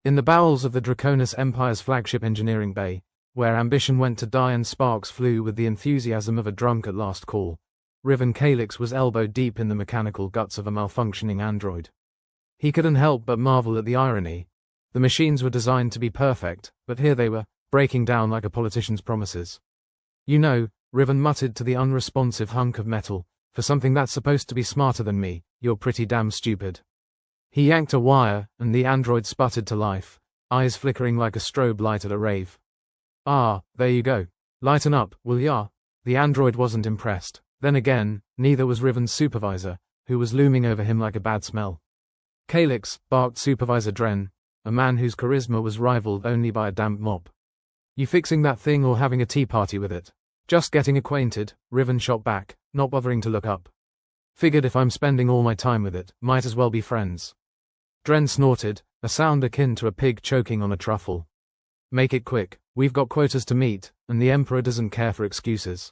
In the bowels of the Draconis Empire's flagship engineering bay, where ambition went to die and sparks flew with the enthusiasm of a drunk at last call, Riven Calyx was elbow deep in the mechanical guts of a malfunctioning android. He couldn't help but marvel at the irony. The machines were designed to be perfect, but here they were, breaking down like a politician's promises. You know, Riven muttered to the unresponsive hunk of metal, for something that's supposed to be smarter than me, you're pretty damn stupid. He yanked a wire, and the android sputtered to life, eyes flickering like a strobe light at a rave. Ah, there you go. Lighten up, will ya? The android wasn't impressed. Then again, neither was Riven's supervisor, who was looming over him like a bad smell. Calyx, barked Supervisor Dren, a man whose charisma was rivaled only by a damp mop. You fixing that thing or having a tea party with it? Just getting acquainted, Riven shot back, not bothering to look up. Figured if I'm spending all my time with it, might as well be friends. Dren snorted, a sound akin to a pig choking on a truffle. Make it quick, we've got quotas to meet, and the Emperor doesn't care for excuses.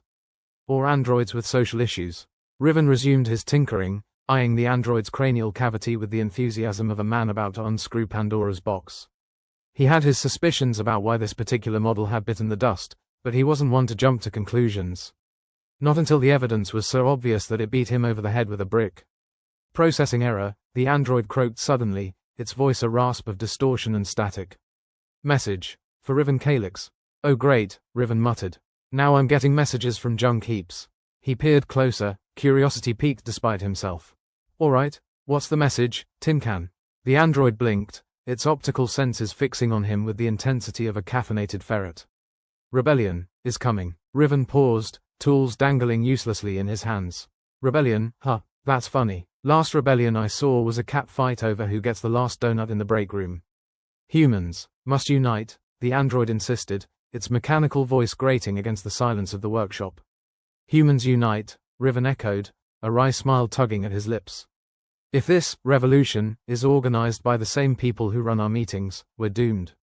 Or androids with social issues. Riven resumed his tinkering, eyeing the android's cranial cavity with the enthusiasm of a man about to unscrew Pandora's box. He had his suspicions about why this particular model had bitten the dust, but he wasn't one to jump to conclusions. Not until the evidence was so obvious that it beat him over the head with a brick. Processing error, the android croaked suddenly, its voice a rasp of distortion and static. Message. For Riven Calyx. Oh great, Riven muttered. Now I'm getting messages from junk heaps. He peered closer, curiosity piqued despite himself. Alright, what's the message, Tin Can? The android blinked, its optical senses fixing on him with the intensity of a caffeinated ferret. Rebellion is coming. Riven paused, tools dangling uselessly in his hands. Rebellion, huh, that's funny. Last rebellion I saw was a cat fight over who gets the last donut in the break room. Humans must unite, the android insisted, its mechanical voice grating against the silence of the workshop. Humans unite, Riven echoed, a wry smile tugging at his lips. If this revolution is organized by the same people who run our meetings, we're doomed.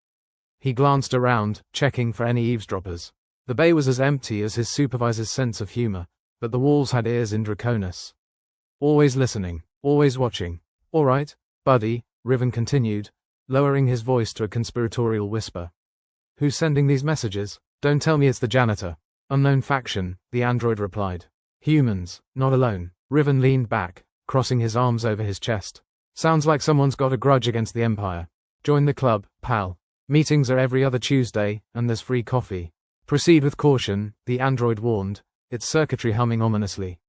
He glanced around, checking for any eavesdroppers. The bay was as empty as his supervisor's sense of humor, but the walls had ears in Draconis. Always listening, always watching. All right, buddy, Riven continued, lowering his voice to a conspiratorial whisper. Who's sending these messages? Don't tell me it's the janitor. Unknown faction, the android replied. Humans, not alone. Riven leaned back, crossing his arms over his chest. Sounds like someone's got a grudge against the Empire. Join the club, pal. Meetings are every other Tuesday, and there's free coffee. Proceed with caution, the android warned, its circuitry humming ominously.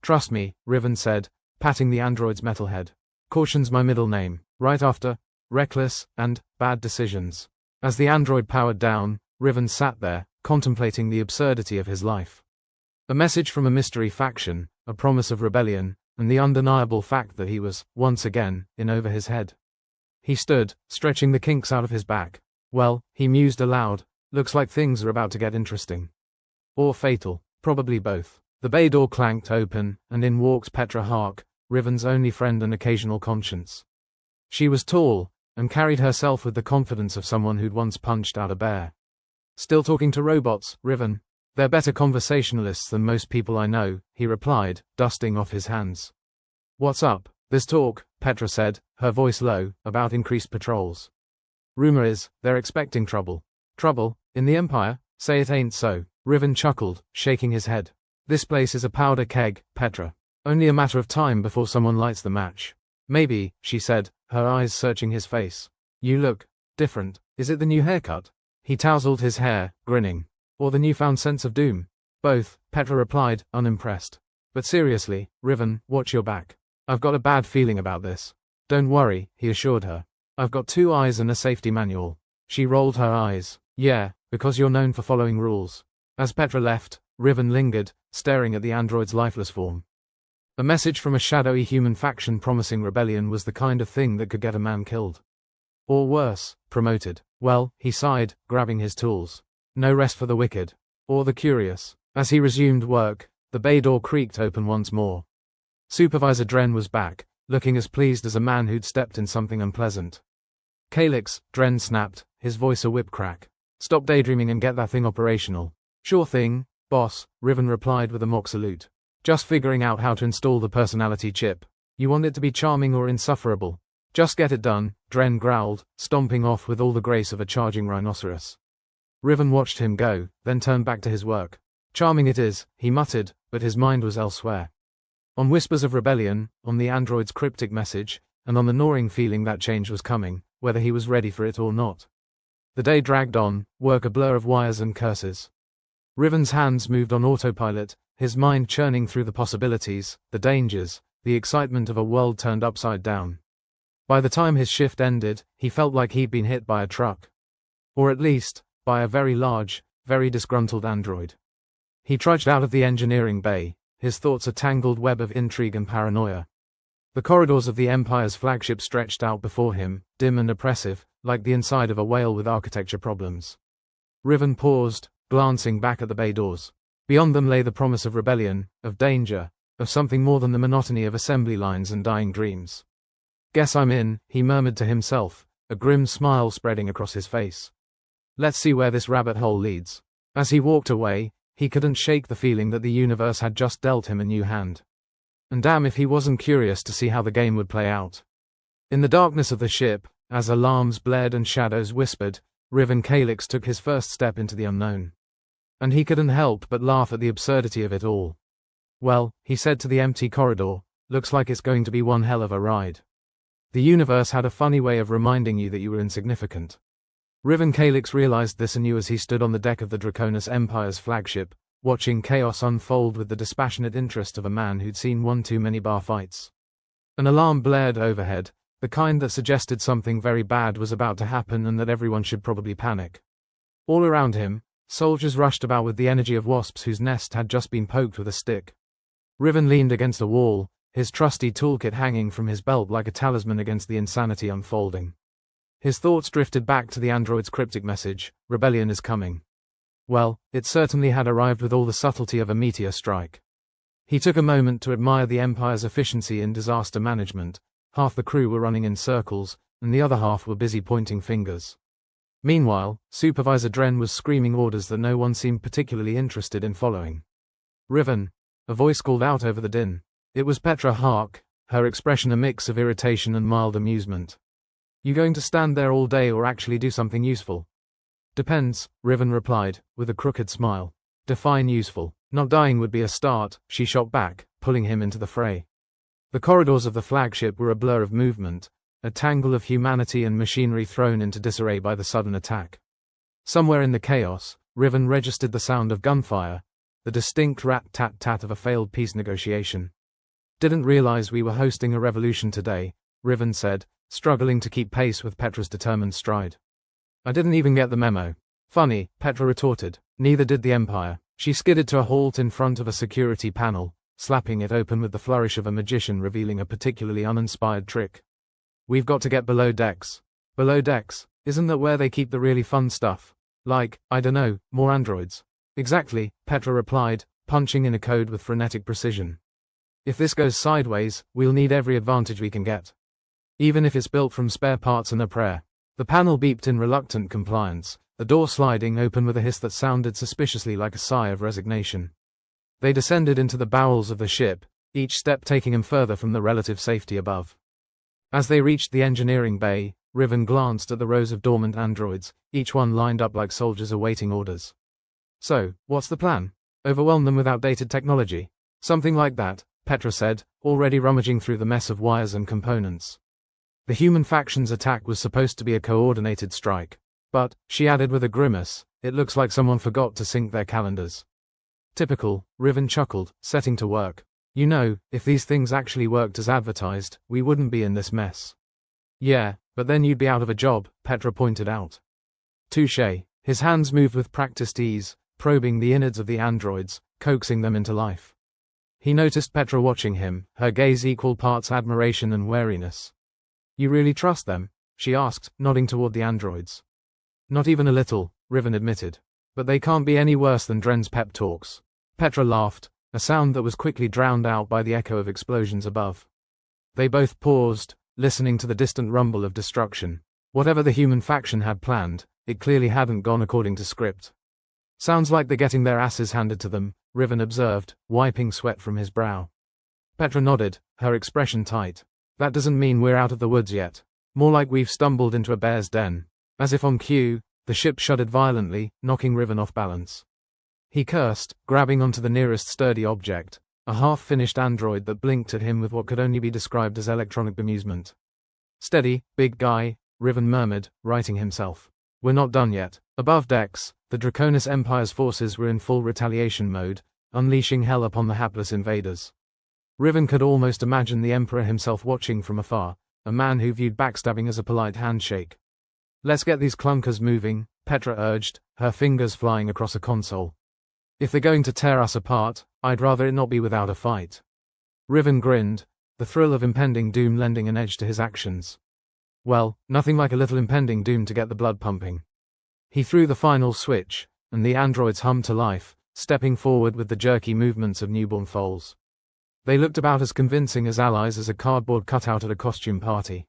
Trust me, Riven said, patting the android's metal head. Caution's my middle name, right after reckless and bad decisions. As the android powered down, Riven sat there, contemplating the absurdity of his life. A message from a mystery faction, a promise of rebellion, and the undeniable fact that he was, once again, in over his head. He stood, stretching the kinks out of his back. Well, he mused aloud, looks like things are about to get interesting. Or fatal, probably both. The bay door clanked open, and in walked Petra Hark, Riven's only friend and occasional conscience. She was tall, and carried herself with the confidence of someone who'd once punched out a bear. Still talking to robots, Riven? They're better conversationalists than most people I know, he replied, dusting off his hands. What's up? There's talk, Petra said, her voice low, about increased patrols. Rumor is, they're expecting trouble. Trouble? In the Empire? Say it ain't so. Riven chuckled, shaking his head. This place is a powder keg, Petra. Only a matter of time before someone lights the match. Maybe, she said, her eyes searching his face. You look different. Is it the new haircut? He tousled his hair, grinning. Or the newfound sense of doom? Both, Petra replied, unimpressed. But seriously, Riven, watch your back. I've got a bad feeling about this. Don't worry, he assured her. I've got 2 eyes and a safety manual. She rolled her eyes. Yeah, because you're known for following rules. As Petra left, Riven lingered, staring at the android's lifeless form. A message from a shadowy human faction promising rebellion was the kind of thing that could get a man killed. Or worse, promoted. Well, he sighed, grabbing his tools. No rest for the wicked. Or the curious. As he resumed work, the bay door creaked open once more. Supervisor Dren was back, looking as pleased as a man who'd stepped in something unpleasant. Calyx, Dren snapped, his voice a whip crack. Stop daydreaming and get that thing operational. Sure thing, boss, Riven replied with a mock salute. Just figuring out how to install the personality chip. You want it to be charming or insufferable? Just get it done, Dren growled, stomping off with all the grace of a charging rhinoceros. Riven watched him go, then turned back to his work. Charming it is, he muttered, but his mind was elsewhere. On whispers of rebellion, on the android's cryptic message, and on the gnawing feeling that change was coming, whether he was ready for it or not. The day dragged on, work a blur of wires and curses. Riven's hands moved on autopilot, his mind churning through the possibilities, the dangers, the excitement of a world turned upside down. By the time his shift ended, he felt like he'd been hit by a truck. Or at least, by a very large, very disgruntled android. He trudged out of the engineering bay, his thoughts a tangled web of intrigue and paranoia. The corridors of the Empire's flagship stretched out before him, dim and oppressive, like the inside of a whale with architecture problems. Riven paused, glancing back at the bay doors. Beyond them lay the promise of rebellion, of danger, of something more than the monotony of assembly lines and dying dreams. Guess I'm in, he murmured to himself, a grim smile spreading across his face. Let's see where this rabbit hole leads. As he walked away, he couldn't shake the feeling that the universe had just dealt him a new hand. And damn if he wasn't curious to see how the game would play out. In the darkness of the ship, as alarms blared and shadows whispered, Riven Calyx took his first step into the unknown. And he couldn't help but laugh at the absurdity of it all. Well, he said to the empty corridor, looks like it's going to be one hell of a ride. The universe had a funny way of reminding you that you were insignificant. Riven Calyx realized this anew as he stood on the deck of the Draconis Empire's flagship, watching chaos unfold with the dispassionate interest of a man who'd seen one too many bar fights. An alarm blared overhead, the kind that suggested something very bad was about to happen and that everyone should probably panic. All around him, soldiers rushed about with the energy of wasps whose nest had just been poked with a stick. Riven leaned against a wall, his trusty toolkit hanging from his belt like a talisman against the insanity unfolding. His thoughts drifted back to the android's cryptic message, rebellion is coming. Well, it certainly had arrived with all the subtlety of a meteor strike. He took a moment to admire the Empire's efficiency in disaster management. Half the crew were running in circles, and the other half were busy pointing fingers. Meanwhile, Supervisor Dren was screaming orders that no one seemed particularly interested in following. Riven, a voice called out over the din. It was Petra Hark, her expression a mix of irritation and mild amusement. You going to stand there all day or actually do something useful? Depends, Riven replied, with a crooked smile. Define useful. Not dying would be a start, she shot back, pulling him into the fray. The corridors of the flagship were a blur of movement, a tangle of humanity and machinery thrown into disarray by the sudden attack. Somewhere in the chaos, Riven registered the sound of gunfire, the distinct rat-tat-tat of a failed peace negotiation. Didn't realize we were hosting a revolution today, Riven said, struggling to keep pace with Petra's determined stride. I didn't even get the memo. Funny, Petra retorted. Neither did the Empire. She skidded to a halt in front of a security panel, slapping it open with the flourish of a magician revealing a particularly uninspired trick. We've got to get below decks. Below decks? Isn't that where they keep the really fun stuff? Like, I dunno, more androids. Exactly, Petra replied, punching in a code with frenetic precision. If this goes sideways, we'll need every advantage we can get. Even if it's built from spare parts and a prayer. The panel beeped in reluctant compliance, the door sliding open with a hiss that sounded suspiciously like a sigh of resignation. They descended into the bowels of the ship, each step taking him further from the relative safety above. As they reached the engineering bay, Riven glanced at the rows of dormant androids, each one lined up like soldiers awaiting orders. So, what's the plan? Overwhelm them with outdated technology? Something like that, Petra said, already rummaging through the mess of wires and components. The human faction's attack was supposed to be a coordinated strike. But, she added with a grimace, it looks like someone forgot to sync their calendars. Typical, Riven chuckled, setting to work. You know, if these things actually worked as advertised, we wouldn't be in this mess. Yeah, but then you'd be out of a job, Petra pointed out. Touché. His hands moved with practiced ease, probing the innards of the androids, coaxing them into life. He noticed Petra watching him, her gaze equal parts admiration and wariness. You really trust them? She asked, nodding toward the androids. Not even a little, Riven admitted. But they can't be any worse than Dren's pep talks. Petra laughed, a sound that was quickly drowned out by the echo of explosions above. They both paused, listening to the distant rumble of destruction. Whatever the human faction had planned, it clearly hadn't gone according to script. Sounds like they're getting their asses handed to them, Riven observed, wiping sweat from his brow. Petra nodded, her expression tight. That doesn't mean we're out of the woods yet. More like we've stumbled into a bear's den. As if on cue, the ship shuddered violently, knocking Riven off balance. He cursed, grabbing onto the nearest sturdy object, a half-finished android that blinked at him with what could only be described as electronic bemusement. "Steady, big guy," Riven murmured, righting himself. "We're not done yet." Above decks, the Draconis Empire's forces were in full retaliation mode, unleashing hell upon the hapless invaders. Riven could almost imagine the Emperor himself watching from afar, a man who viewed backstabbing as a polite handshake. "Let's get these clunkers moving," Petra urged, her fingers flying across a console. "If they're going to tear us apart, I'd rather it not be without a fight." Riven grinned, the thrill of impending doom lending an edge to his actions. Well, nothing like a little impending doom to get the blood pumping. He threw the final switch, and the androids hummed to life, stepping forward with the jerky movements of newborn foals. They looked about as convincing as allies as a cardboard cutout at a costume party.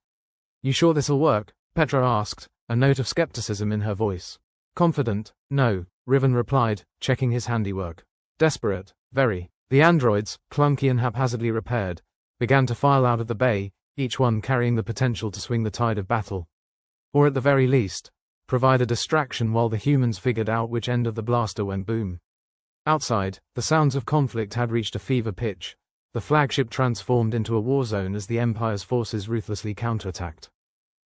"You sure this'll work?" Petra asked, a note of skepticism in her voice. "Confident? No," Riven replied, checking his handiwork. "Desperate? Very." The androids, clunky and haphazardly repaired, began to file out of the bay, each one carrying the potential to swing the tide of battle. Or at the very least, provide a distraction while the humans figured out which end of the blaster went boom. Outside, the sounds of conflict had reached a fever pitch, the flagship transformed into a war zone as the Empire's forces ruthlessly counterattacked.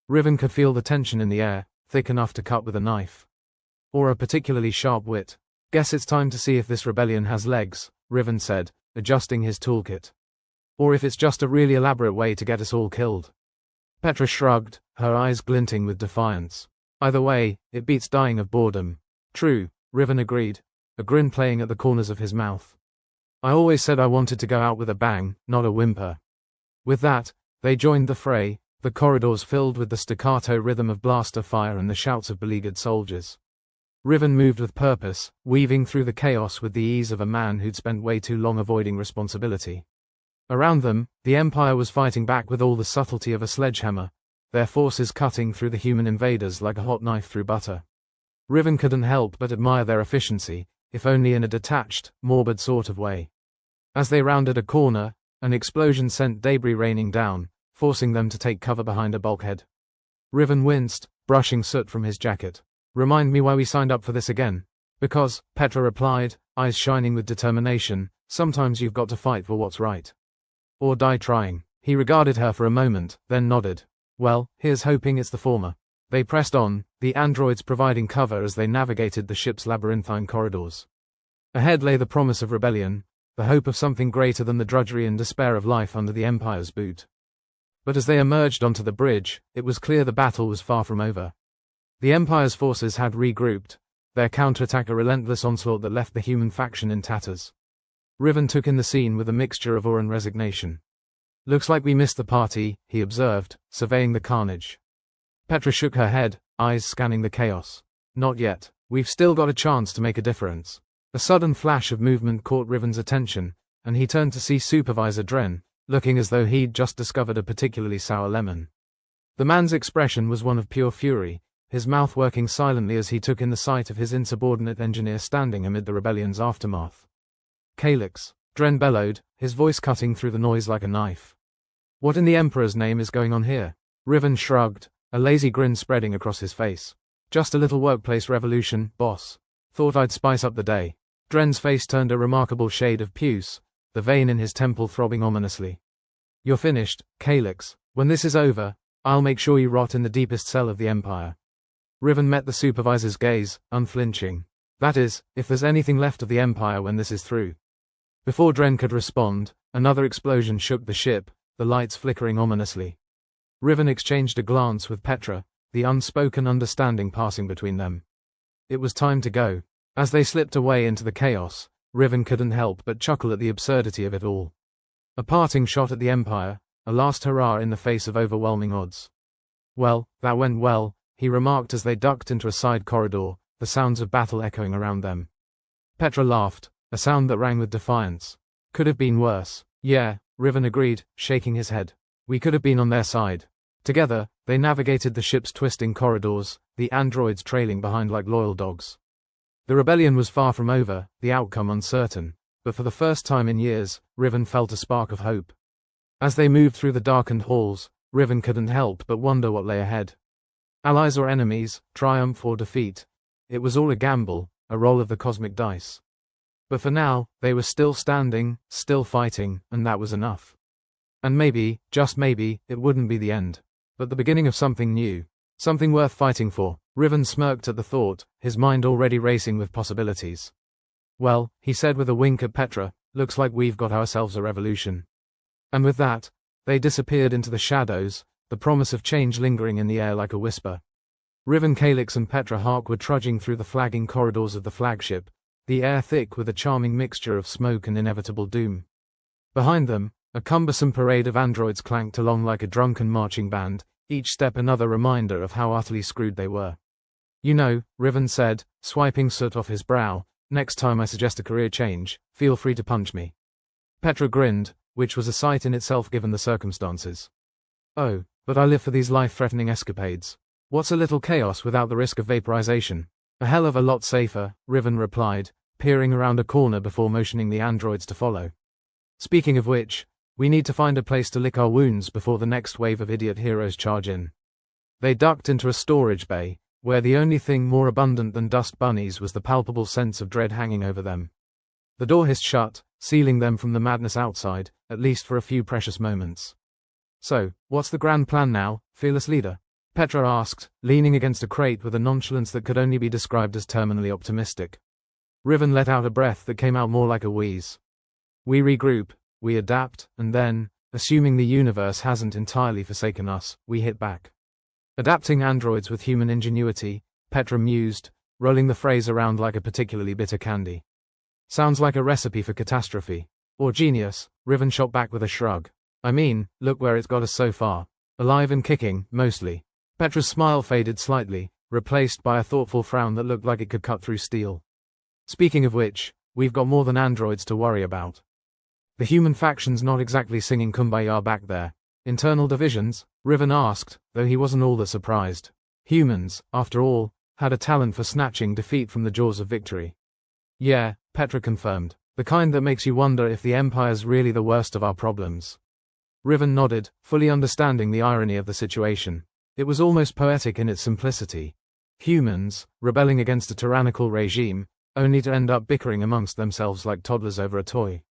Riven could feel the tension in the air, thick enough to cut with a knife. Or a particularly sharp wit. "Guess it's time to see if this rebellion has legs," Riven said, adjusting his toolkit. "Or if it's just a really elaborate way to get us all killed." Petra shrugged, her eyes glinting with defiance. "Either way, it beats dying of boredom." "True," Riven agreed, a grin playing at the corners of his mouth. "I always said I wanted to go out with a bang, not a whimper." With that, they joined the fray, the corridors filled with the staccato rhythm of blaster fire and the shouts of beleaguered soldiers. Riven moved with purpose, weaving through the chaos with the ease of a man who'd spent way too long avoiding responsibility. Around them, the Empire was fighting back with all the subtlety of a sledgehammer, their forces cutting through the human invaders like a hot knife through butter. Riven couldn't help but admire their efficiency, if only in a detached, morbid sort of way. As they rounded a corner, an explosion sent debris raining down, forcing them to take cover behind a bulkhead. Riven winced, brushing soot from his jacket. "Remind me why we signed up for this again." "Because," Petra replied, eyes shining with determination, "sometimes you've got to fight for what's right. Or die trying." He regarded her for a moment, then nodded. "Well, here's hoping it's the former." They pressed on, the androids providing cover as they navigated the ship's labyrinthine corridors. Ahead lay the promise of rebellion, the hope of something greater than the drudgery and despair of life under the Empire's boot. But as they emerged onto the bridge, it was clear the battle was far from over. The Empire's forces had regrouped, their counterattack a relentless onslaught that left the human faction in tatters. Riven took in the scene with a mixture of awe and resignation. "Looks like we missed the party," he observed, surveying the carnage. Petra shook her head, eyes scanning the chaos. "Not yet. We've still got a chance to make a difference." A sudden flash of movement caught Riven's attention, and he turned to see Supervisor Dren, looking as though he'd just discovered a particularly sour lemon. The man's expression was one of pure fury, his mouth working silently as he took in the sight of his insubordinate engineer standing amid the rebellion's aftermath. "Calyx," Dren bellowed, his voice cutting through the noise like a knife. "What in the Emperor's name is going on here?" Riven shrugged, a lazy grin spreading across his face. "Just a little workplace revolution, boss. Thought I'd spice up the day." Dren's face turned a remarkable shade of puce, the vein in his temple throbbing ominously. "You're finished, Calyx. When this is over, I'll make sure you rot in the deepest cell of the Empire." Riven met the supervisor's gaze, unflinching. "That is, if there's anything left of the Empire when this is through." Before Dren could respond, another explosion shook the ship, the lights flickering ominously. Riven exchanged a glance with Petra, the unspoken understanding passing between them. It was time to go. As they slipped away into the chaos, Riven couldn't help but chuckle at the absurdity of it all. A parting shot at the Empire, a last hurrah in the face of overwhelming odds. "Well, that went well," he remarked as they ducked into a side corridor, the sounds of battle echoing around them. Petra laughed, a sound that rang with defiance. "Could have been worse." "Yeah," Riven agreed, shaking his head. "We could have been on their side." Together, they navigated the ship's twisting corridors, the androids trailing behind like loyal dogs. The rebellion was far from over, the outcome uncertain, but for the first time in years, Riven felt a spark of hope. As they moved through the darkened halls, Riven couldn't help but wonder what lay ahead. Allies or enemies, triumph or defeat. It was all a gamble, a roll of the cosmic dice. But for now, they were still standing, still fighting, and that was enough. And maybe, just maybe, it wouldn't be the end, but the beginning of something new. Something worth fighting for. Riven smirked at the thought, his mind already racing with possibilities. Well, he said with a wink at Petra, looks like we've got ourselves a revolution. And with that, they disappeared into the shadows, the promise of change lingering in the air like a whisper. Riven, Calyx and Petra Hark were trudging through the flagging corridors of the flagship, the air thick with a charming mixture of smoke and inevitable doom. Behind them, a cumbersome parade of androids clanked along like a drunken marching band, each step another reminder of how utterly screwed they were. You know, Riven said, swiping soot off his brow, next time I suggest a career change, feel free to punch me. Petra grinned, which was a sight in itself given the circumstances. Oh, but I live for these life-threatening escapades. What's a little chaos without the risk of vaporization? A hell of a lot safer, Riven replied, peering around a corner before motioning the androids to follow. Speaking of which, we need to find a place to lick our wounds before the next wave of idiot heroes charge in. They ducked into a storage bay, where the only thing more abundant than dust bunnies was the palpable sense of dread hanging over them. The door hissed shut, sealing them from the madness outside, at least for a few precious moments. So, what's the grand plan now, fearless leader? Petra asked, leaning against a crate with a nonchalance that could only be described as terminally optimistic. Riven let out a breath that came out more like a wheeze. We regroup, we adapt, and then, assuming the universe hasn't entirely forsaken us, we hit back. Adapting androids with human ingenuity, Petra mused, rolling the phrase around like a particularly bitter candy. Sounds like a recipe for catastrophe. Or genius, Riven shot back with a shrug. I mean, look where it's got us so far. Alive and kicking, mostly. Petra's smile faded slightly, replaced by a thoughtful frown that looked like it could cut through steel. Speaking of which, we've got more than androids to worry about. The human faction's not exactly singing Kumbaya back there. Internal divisions? Riven asked, though he wasn't all that surprised. Humans, after all, had a talent for snatching defeat from the jaws of victory. Yeah, Petra confirmed. The kind that makes you wonder if the Empire's really the worst of our problems. Riven nodded, fully understanding the irony of the situation. It was almost poetic in its simplicity. Humans, rebelling against a tyrannical regime, only to end up bickering amongst themselves like toddlers over a toy.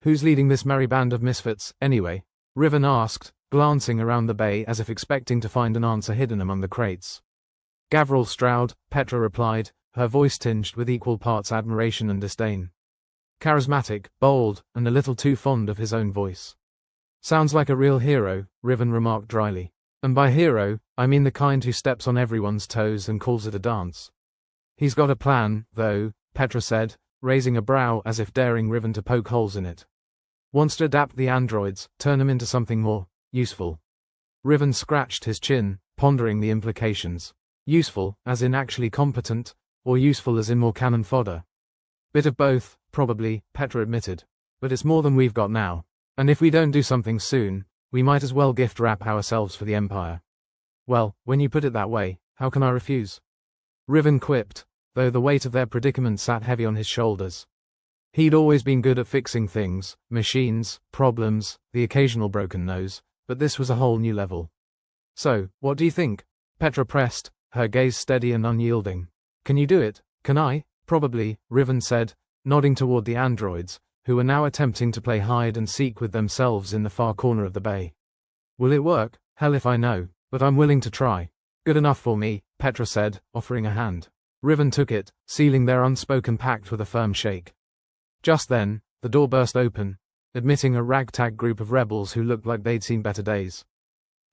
Who's leading this merry band of misfits, anyway? Riven asked, glancing around the bay as if expecting to find an answer hidden among the crates. Gavril Stroud, Petra replied, her voice tinged with equal parts admiration and disdain. Charismatic, bold, and a little too fond of his own voice. Sounds like a real hero, Riven remarked dryly. And by hero, I mean the kind who steps on everyone's toes and calls it a dance. He's got a plan, though, Petra said, raising a brow as if daring Riven to poke holes in it. Wants to adapt the androids, turn them into something more useful. Riven scratched his chin, pondering the implications. Useful, as in actually competent, or useful as in more cannon fodder? Bit of both, probably, Petra admitted. But it's more than we've got now. And if we don't do something soon, we might as well gift wrap ourselves for the Empire. Well, when you put it that way, how can I refuse? Riven quipped, though the weight of their predicament sat heavy on his shoulders. He'd always been good at fixing things, machines, problems, the occasional broken nose, but this was a whole new level. So, what do you think? Petra pressed, her gaze steady and unyielding. Can you do it? Can I? Probably, Riven said, nodding toward the androids, who were now attempting to play hide and seek with themselves in the far corner of the bay. Will it work? Hell if I know, but I'm willing to try. Good enough for me, Petra said, offering a hand. Riven took it, sealing their unspoken pact with a firm shake. Just then, the door burst open, admitting a ragtag group of rebels who looked like they'd seen better days.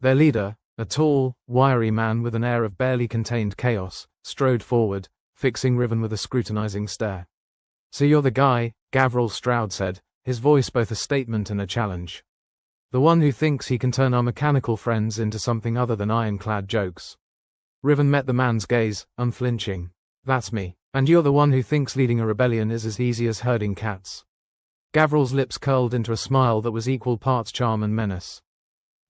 Their leader, a tall, wiry man with an air of barely contained chaos, strode forward, fixing Riven with a scrutinizing stare. So you're the guy, Gavril Stroud said, his voice both a statement and a challenge. The one who thinks he can turn our mechanical friends into something other than ironclad jokes. Riven met the man's gaze, unflinching. That's me. And you're the one who thinks leading a rebellion is as easy as herding cats. Gavril's lips curled into a smile that was equal parts charm and menace.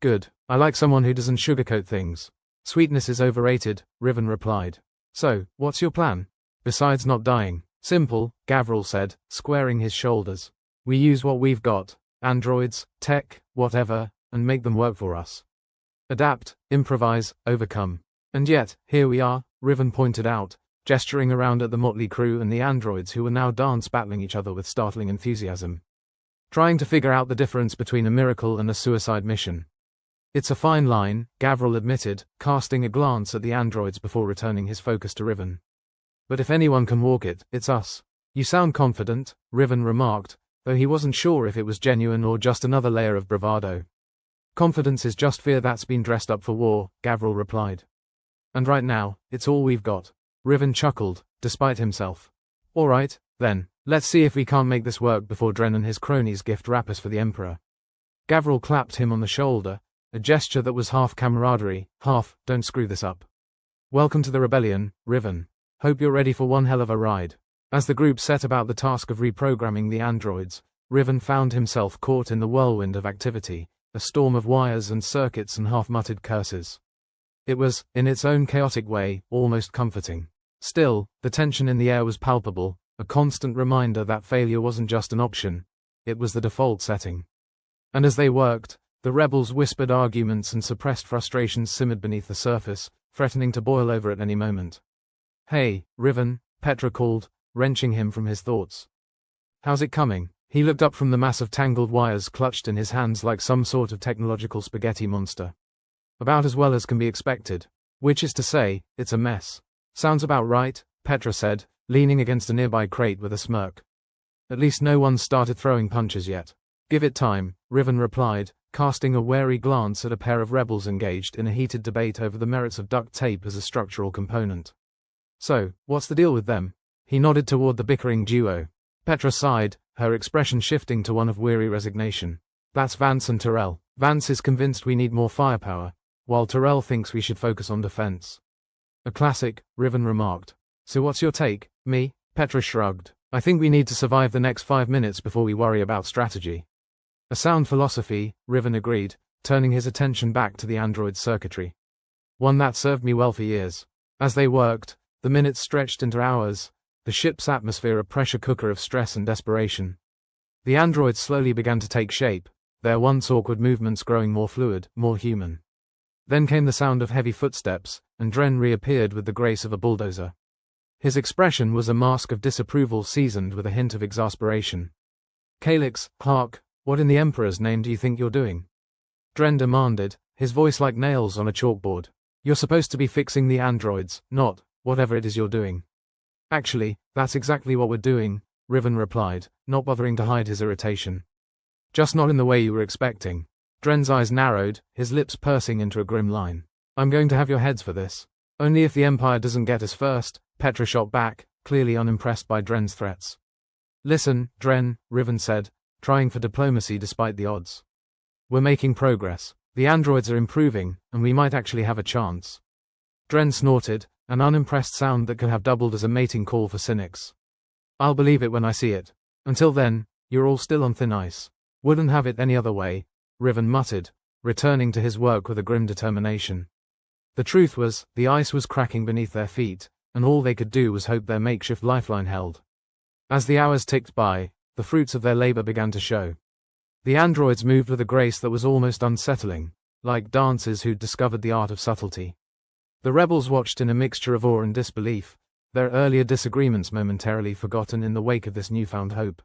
Good. I like someone who doesn't sugarcoat things. Sweetness is overrated, Riven replied. So, what's your plan? Besides not dying. Simple, Gavril said, squaring his shoulders. We use what we've got, androids, tech, whatever, and make them work for us. Adapt, improvise, overcome. And yet, here we are, Riven pointed out, gesturing around at the motley crew and the androids who were now dance battling each other with startling enthusiasm. Trying to figure out the difference between a miracle and a suicide mission. It's a fine line, Gavril admitted, casting a glance at the androids before returning his focus to Riven. But if anyone can walk it, it's us. You sound confident, Riven remarked, though he wasn't sure if it was genuine or just another layer of bravado. Confidence is just fear that's been dressed up for war, Gavril replied. And right now, it's all we've got. Riven chuckled, despite himself. All right, then, let's see if we can't make this work before Dren and his cronies gift wrap us for the Emperor. Gavril clapped him on the shoulder, a gesture that was half camaraderie, half, don't screw this up. Welcome to the rebellion, Riven. Hope you're ready for one hell of a ride. As the group set about the task of reprogramming the androids, Riven found himself caught in the whirlwind of activity, a storm of wires and circuits and half-muttered curses. It was, in its own chaotic way, almost comforting. Still, the tension in the air was palpable, a constant reminder that failure wasn't just an option, it was the default setting. And as they worked, the rebels' whispered arguments and suppressed frustrations simmered beneath the surface, threatening to boil over at any moment. Hey, Riven, Petra called, wrenching him from his thoughts. How's it coming? He looked up from the mass of tangled wires clutched in his hands like some sort of technological spaghetti monster. About as well as can be expected. Which is to say, it's a mess. Sounds about right, Petra said, leaning against a nearby crate with a smirk. At least no one's started throwing punches yet. Give it time, Riven replied, casting a wary glance at a pair of rebels engaged in a heated debate over the merits of duct tape as a structural component. So, what's the deal with them? He nodded toward the bickering duo. Petra sighed, her expression shifting to one of weary resignation. That's Vance and Tyrell. Vance is convinced we need more firepower, while Tyrell thinks we should focus on defense. A classic, Riven remarked. So what's your take, me? Petra shrugged. I think we need to survive the next 5 minutes before we worry about strategy. A sound philosophy, Riven agreed, turning his attention back to the android's circuitry. One that served me well for years. As they worked, the minutes stretched into hours, the ship's atmosphere a pressure cooker of stress and desperation. The androids slowly began to take shape, their once awkward movements growing more fluid, more human. Then came the sound of heavy footsteps, and Dren reappeared with the grace of a bulldozer. His expression was a mask of disapproval seasoned with a hint of exasperation. Calyx, hark, what in the Emperor's name do you think you're doing? Dren demanded, his voice like nails on a chalkboard. You're supposed to be fixing the androids, not whatever it is you're doing. Actually, that's exactly what we're doing, Riven replied, not bothering to hide his irritation. Just not in the way you were expecting. Dren's eyes narrowed, his lips pursing into a grim line. I'm going to have your heads for this. Only if the Empire doesn't get us first, Petra shot back, clearly unimpressed by Dren's threats. Listen, Dren, Riven said, trying for diplomacy despite the odds. We're making progress. The androids are improving, and we might actually have a chance. Dren snorted, an unimpressed sound that could have doubled as a mating call for cynics. I'll believe it when I see it. Until then, you're all still on thin ice. Wouldn't have it any other way, Riven muttered, returning to his work with a grim determination. The truth was, the ice was cracking beneath their feet, and all they could do was hope their makeshift lifeline held. As the hours ticked by, the fruits of their labor began to show. The androids moved with a grace that was almost unsettling, like dancers who'd discovered the art of subtlety. The rebels watched in a mixture of awe and disbelief, their earlier disagreements momentarily forgotten in the wake of this newfound hope.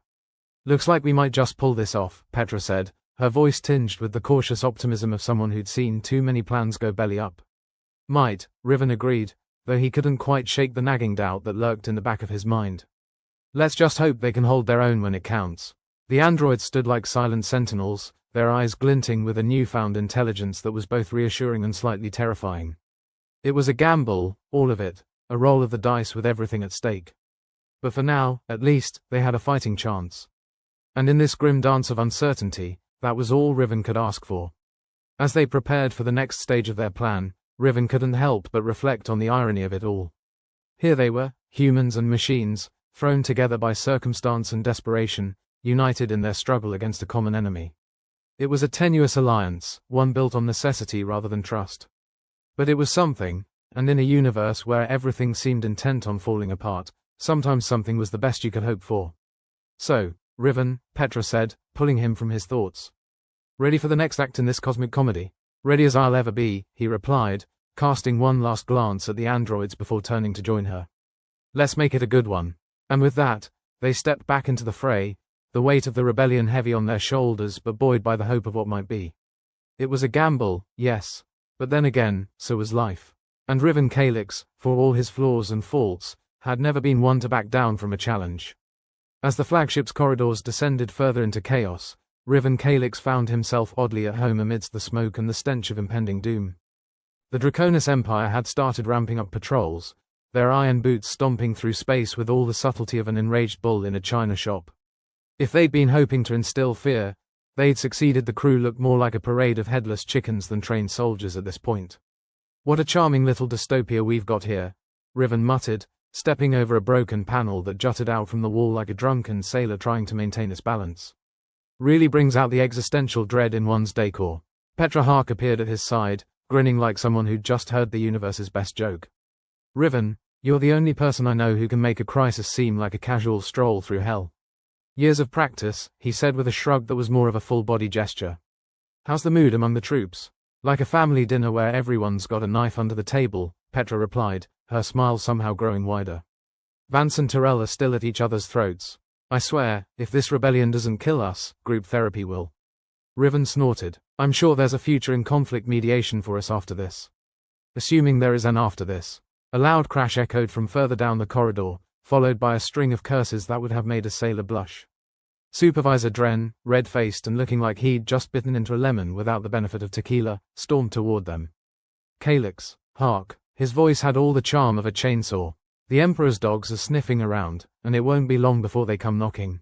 Looks like we might just pull this off, Petra said, her voice tinged with the cautious optimism of someone who'd seen too many plans go belly up. Might, Riven agreed, though he couldn't quite shake the nagging doubt that lurked in the back of his mind. Let's just hope they can hold their own when it counts. The androids stood like silent sentinels, their eyes glinting with a newfound intelligence that was both reassuring and slightly terrifying. It was a gamble, all of it, a roll of the dice with everything at stake. But for now, at least, they had a fighting chance. And in this grim dance of uncertainty, that was all Riven could ask for. As they prepared for the next stage of their plan, Riven couldn't help but reflect on the irony of it all. Here they were, humans and machines, thrown together by circumstance and desperation, united in their struggle against a common enemy. It was a tenuous alliance, one built on necessity rather than trust. But it was something, and in a universe where everything seemed intent on falling apart, sometimes something was the best you could hope for. So, Riven, Petra said, pulling him from his thoughts. Ready for the next act in this cosmic comedy? Ready as I'll ever be, he replied, casting one last glance at the androids before turning to join her. Let's make it a good one. And with that, they stepped back into the fray, the weight of the rebellion heavy on their shoulders but buoyed by the hope of what might be. It was a gamble, yes, but then again, so was life. And Riven Calyx, for all his flaws and faults, had never been one to back down from a challenge. As the flagship's corridors descended further into chaos, Riven Calyx found himself oddly at home amidst the smoke and the stench of impending doom. The Draconis Empire had started ramping up patrols, their iron boots stomping through space with all the subtlety of an enraged bull in a china shop. If they'd been hoping to instill fear, they'd succeeded. The crew looked more like a parade of headless chickens than trained soldiers at this point. What a charming little dystopia we've got here, Riven muttered, stepping over a broken panel that jutted out from the wall like a drunken sailor trying to maintain its balance. Really brings out the existential dread in one's decor. Petra Hark appeared at his side, grinning like someone who'd just heard the universe's best joke. Riven, you're the only person I know who can make a crisis seem like a casual stroll through hell. Years of practice, he said with a shrug that was more of a full-body gesture. How's the mood among the troops? Like a family dinner where everyone's got a knife under the table, Petra replied, her smile somehow growing wider. Vance and Tyrell are still at each other's throats. I swear, if this rebellion doesn't kill us, group therapy will. Riven snorted. I'm sure there's a future in conflict mediation for us after this. Assuming there is an after this. A loud crash echoed from further down the corridor, followed by a string of curses that would have made a sailor blush. Supervisor Dren, red-faced and looking like he'd just bitten into a lemon without the benefit of tequila, stormed toward them. Calyx, hark. His voice had all the charm of a chainsaw. The Emperor's dogs are sniffing around, and it won't be long before they come knocking.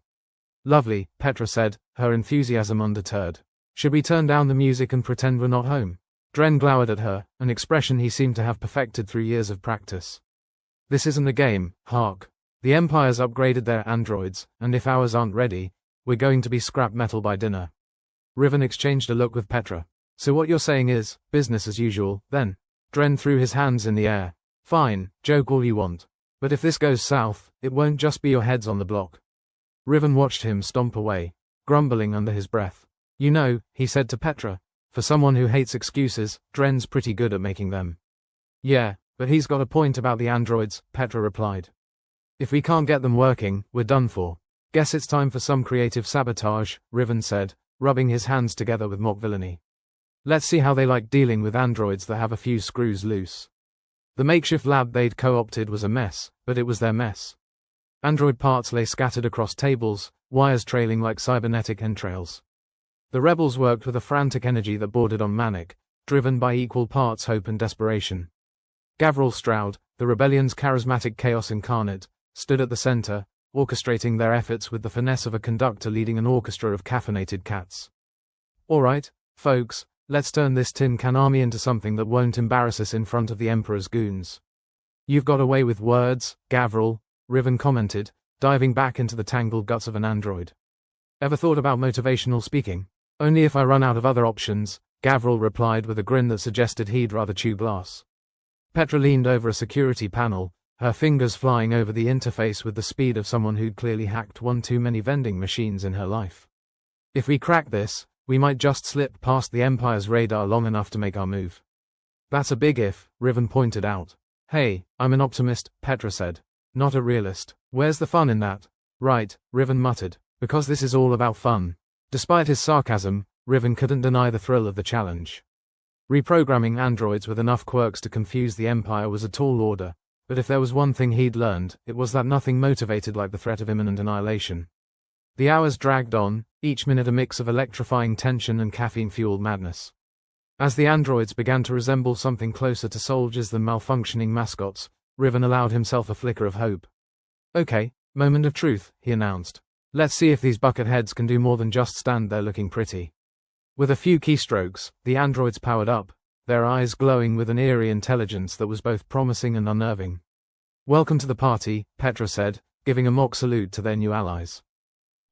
Lovely, Petra said, her enthusiasm undeterred. Should we turn down the music and pretend we're not home? Dren glowered at her, an expression he seemed to have perfected through years of practice. This isn't a game, Hark. The Empire's upgraded their androids, and if ours aren't ready, we're going to be scrap metal by dinner. Riven exchanged a look with Petra. So what you're saying is, business as usual, then? Dren threw his hands in the air. Fine, joke all you want. But if this goes south, it won't just be your heads on the block. Riven watched him stomp away, grumbling under his breath. You know, he said to Petra, for someone who hates excuses, Dren's pretty good at making them. Yeah, but he's got a point about the androids, Petra replied. If we can't get them working, we're done for. Guess it's time for some creative sabotage, Riven said, rubbing his hands together with mock villainy. Let's see how they like dealing with androids that have a few screws loose. The makeshift lab they'd co-opted was a mess, but it was their mess. Android parts lay scattered across tables, wires trailing like cybernetic entrails. The rebels worked with a frantic energy that bordered on manic, driven by equal parts hope and desperation. Gavril Stroud, the rebellion's charismatic chaos incarnate, stood at the center, orchestrating their efforts with the finesse of a conductor leading an orchestra of caffeinated cats. All right, folks, let's turn this tin can army into something that won't embarrass us in front of the Emperor's goons. You've got a way with words, Gavril, Riven commented, diving back into the tangled guts of an android. Ever thought about motivational speaking? Only if I run out of other options, Gavril replied with a grin that suggested he'd rather chew glass. Petra leaned over a security panel, her fingers flying over the interface with the speed of someone who'd clearly hacked one too many vending machines in her life. If we crack this, we might just slip past the Empire's radar long enough to make our move. That's a big if, Riven pointed out. Hey, I'm an optimist, Petra said. Not a realist. Where's the fun in that? Right, Riven muttered. Because this is all about fun. Despite his sarcasm, Riven couldn't deny the thrill of the challenge. Reprogramming androids with enough quirks to confuse the Empire was a tall order, but if there was one thing he'd learned, it was that nothing motivated like the threat of imminent annihilation. The hours dragged on, each minute a mix of electrifying tension and caffeine-fueled madness. As the androids began to resemble something closer to soldiers than malfunctioning mascots, Riven allowed himself a flicker of hope. Okay, moment of truth, he announced. Let's see if these bucketheads can do more than just stand there looking pretty. With a few keystrokes, the androids powered up, their eyes glowing with an eerie intelligence that was both promising and unnerving. Welcome to the party, Petra said, giving a mock salute to their new allies.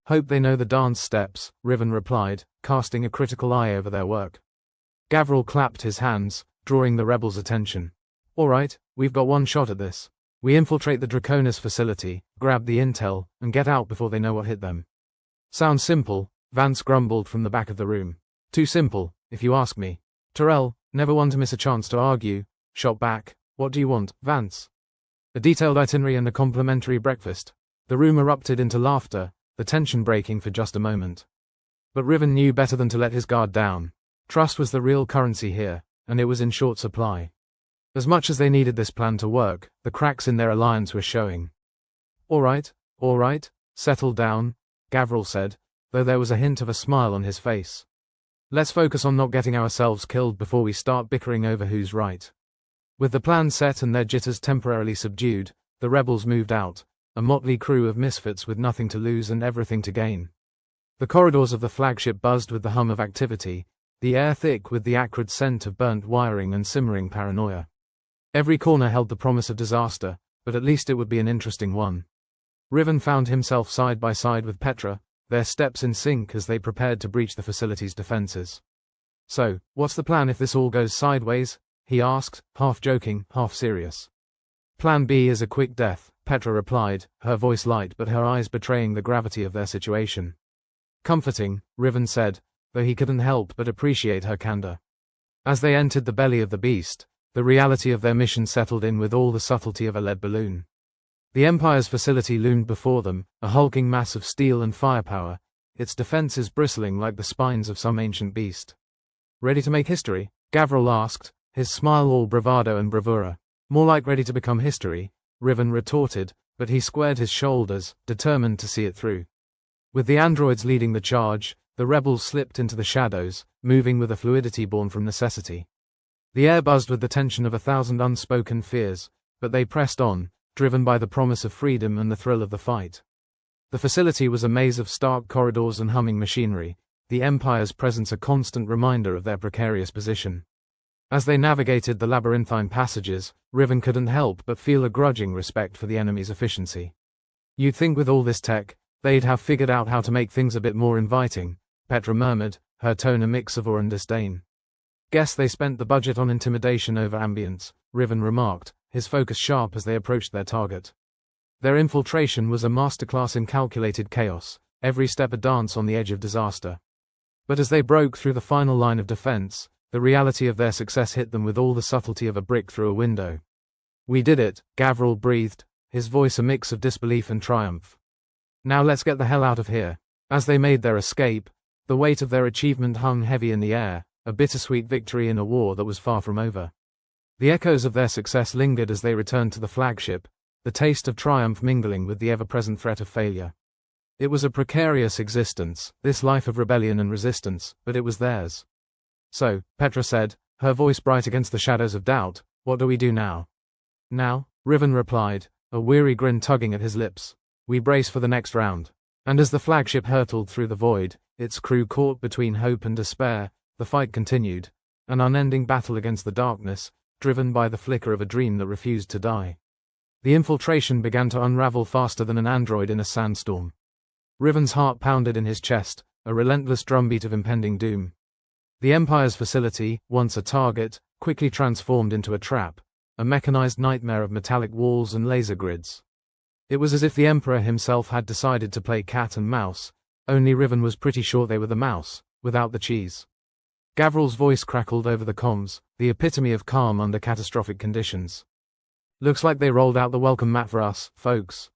Hope they know the dance steps, Riven replied, casting a critical eye over their work. Gavril clapped his hands, drawing the rebels' attention. All right, we've got one shot at this. We infiltrate the Draconis facility, grab the intel, and get out before they know what hit them. Sounds simple, Vance grumbled from the back of the room. Too simple, if you ask me. Tyrell, never one to miss a chance to argue, shot back. What do you want, Vance? A detailed itinerary and a complimentary breakfast. The room erupted into laughter, the tension breaking for just a moment. But Riven knew better than to let his guard down. Trust was the real currency here, and it was in short supply. As much as they needed this plan to work, the cracks in their alliance were showing. All right, settle down, Gavril said, though there was a hint of a smile on his face. Let's focus on not getting ourselves killed before we start bickering over who's right. With the plan set and their jitters temporarily subdued, the rebels moved out, a motley crew of misfits with nothing to lose and everything to gain. The corridors of the flagship buzzed with the hum of activity, the air thick with the acrid scent of burnt wiring and simmering paranoia. Every corner held the promise of disaster, but at least it would be an interesting one. Riven found himself side by side with Petra, their steps in sync as they prepared to breach the facility's defenses. So, what's the plan if this all goes sideways? He asked, half joking, half serious. Plan B is a quick death, Petra replied, her voice light but her eyes betraying the gravity of their situation. Comforting, Riven said, though he couldn't help but appreciate her candor. As they entered the belly of the beast, the reality of their mission settled in with all the subtlety of a lead balloon. The Empire's facility loomed before them, a hulking mass of steel and firepower, its defenses bristling like the spines of some ancient beast. Ready to make history? Gavril asked, his smile all bravado and bravura. More like ready to become history, Riven retorted, but he squared his shoulders, determined to see it through. With the androids leading the charge, the rebels slipped into the shadows, moving with a fluidity born from necessity. The air buzzed with the tension of 1,000 unspoken fears, but they pressed on, driven by the promise of freedom and the thrill of the fight. The facility was a maze of stark corridors and humming machinery, the Empire's presence a constant reminder of their precarious position. As they navigated the labyrinthine passages, Riven couldn't help but feel a grudging respect for the enemy's efficiency. You'd think with all this tech, they'd have figured out how to make things a bit more inviting, Petra murmured, her tone a mix of awe and disdain. Guess they spent the budget on intimidation over ambience, Riven remarked, his focus sharp as they approached their target. Their infiltration was a masterclass in calculated chaos, every step a dance on the edge of disaster. But as they broke through the final line of defense, the reality of their success hit them with all the subtlety of a brick through a window. We did it, Gavril breathed, his voice a mix of disbelief and triumph. Now let's get the hell out of here. As they made their escape, the weight of their achievement hung heavy in the air, a bittersweet victory in a war that was far from over. The echoes of their success lingered as they returned to the flagship, the taste of triumph mingling with the ever-present threat of failure. It was a precarious existence, this life of rebellion and resistance, but it was theirs. So, Petra said, her voice bright against the shadows of doubt, what do we do now? Now, Riven replied, a weary grin tugging at his lips. We brace for the next round. And as the flagship hurtled through the void, its crew caught between hope and despair, the fight continued, an unending battle against the darkness, driven by the flicker of a dream that refused to die. The infiltration began to unravel faster than an android in a sandstorm. Riven's heart pounded in his chest, a relentless drumbeat of impending doom. The Empire's facility, once a target, quickly transformed into a trap, a mechanized nightmare of metallic walls and laser grids. It was as if the Emperor himself had decided to play cat and mouse, only Riven was pretty sure they were the mouse, without the cheese. Gavril's voice crackled over the comms, the epitome of calm under catastrophic conditions. Looks like they rolled out the welcome mat for us, folks.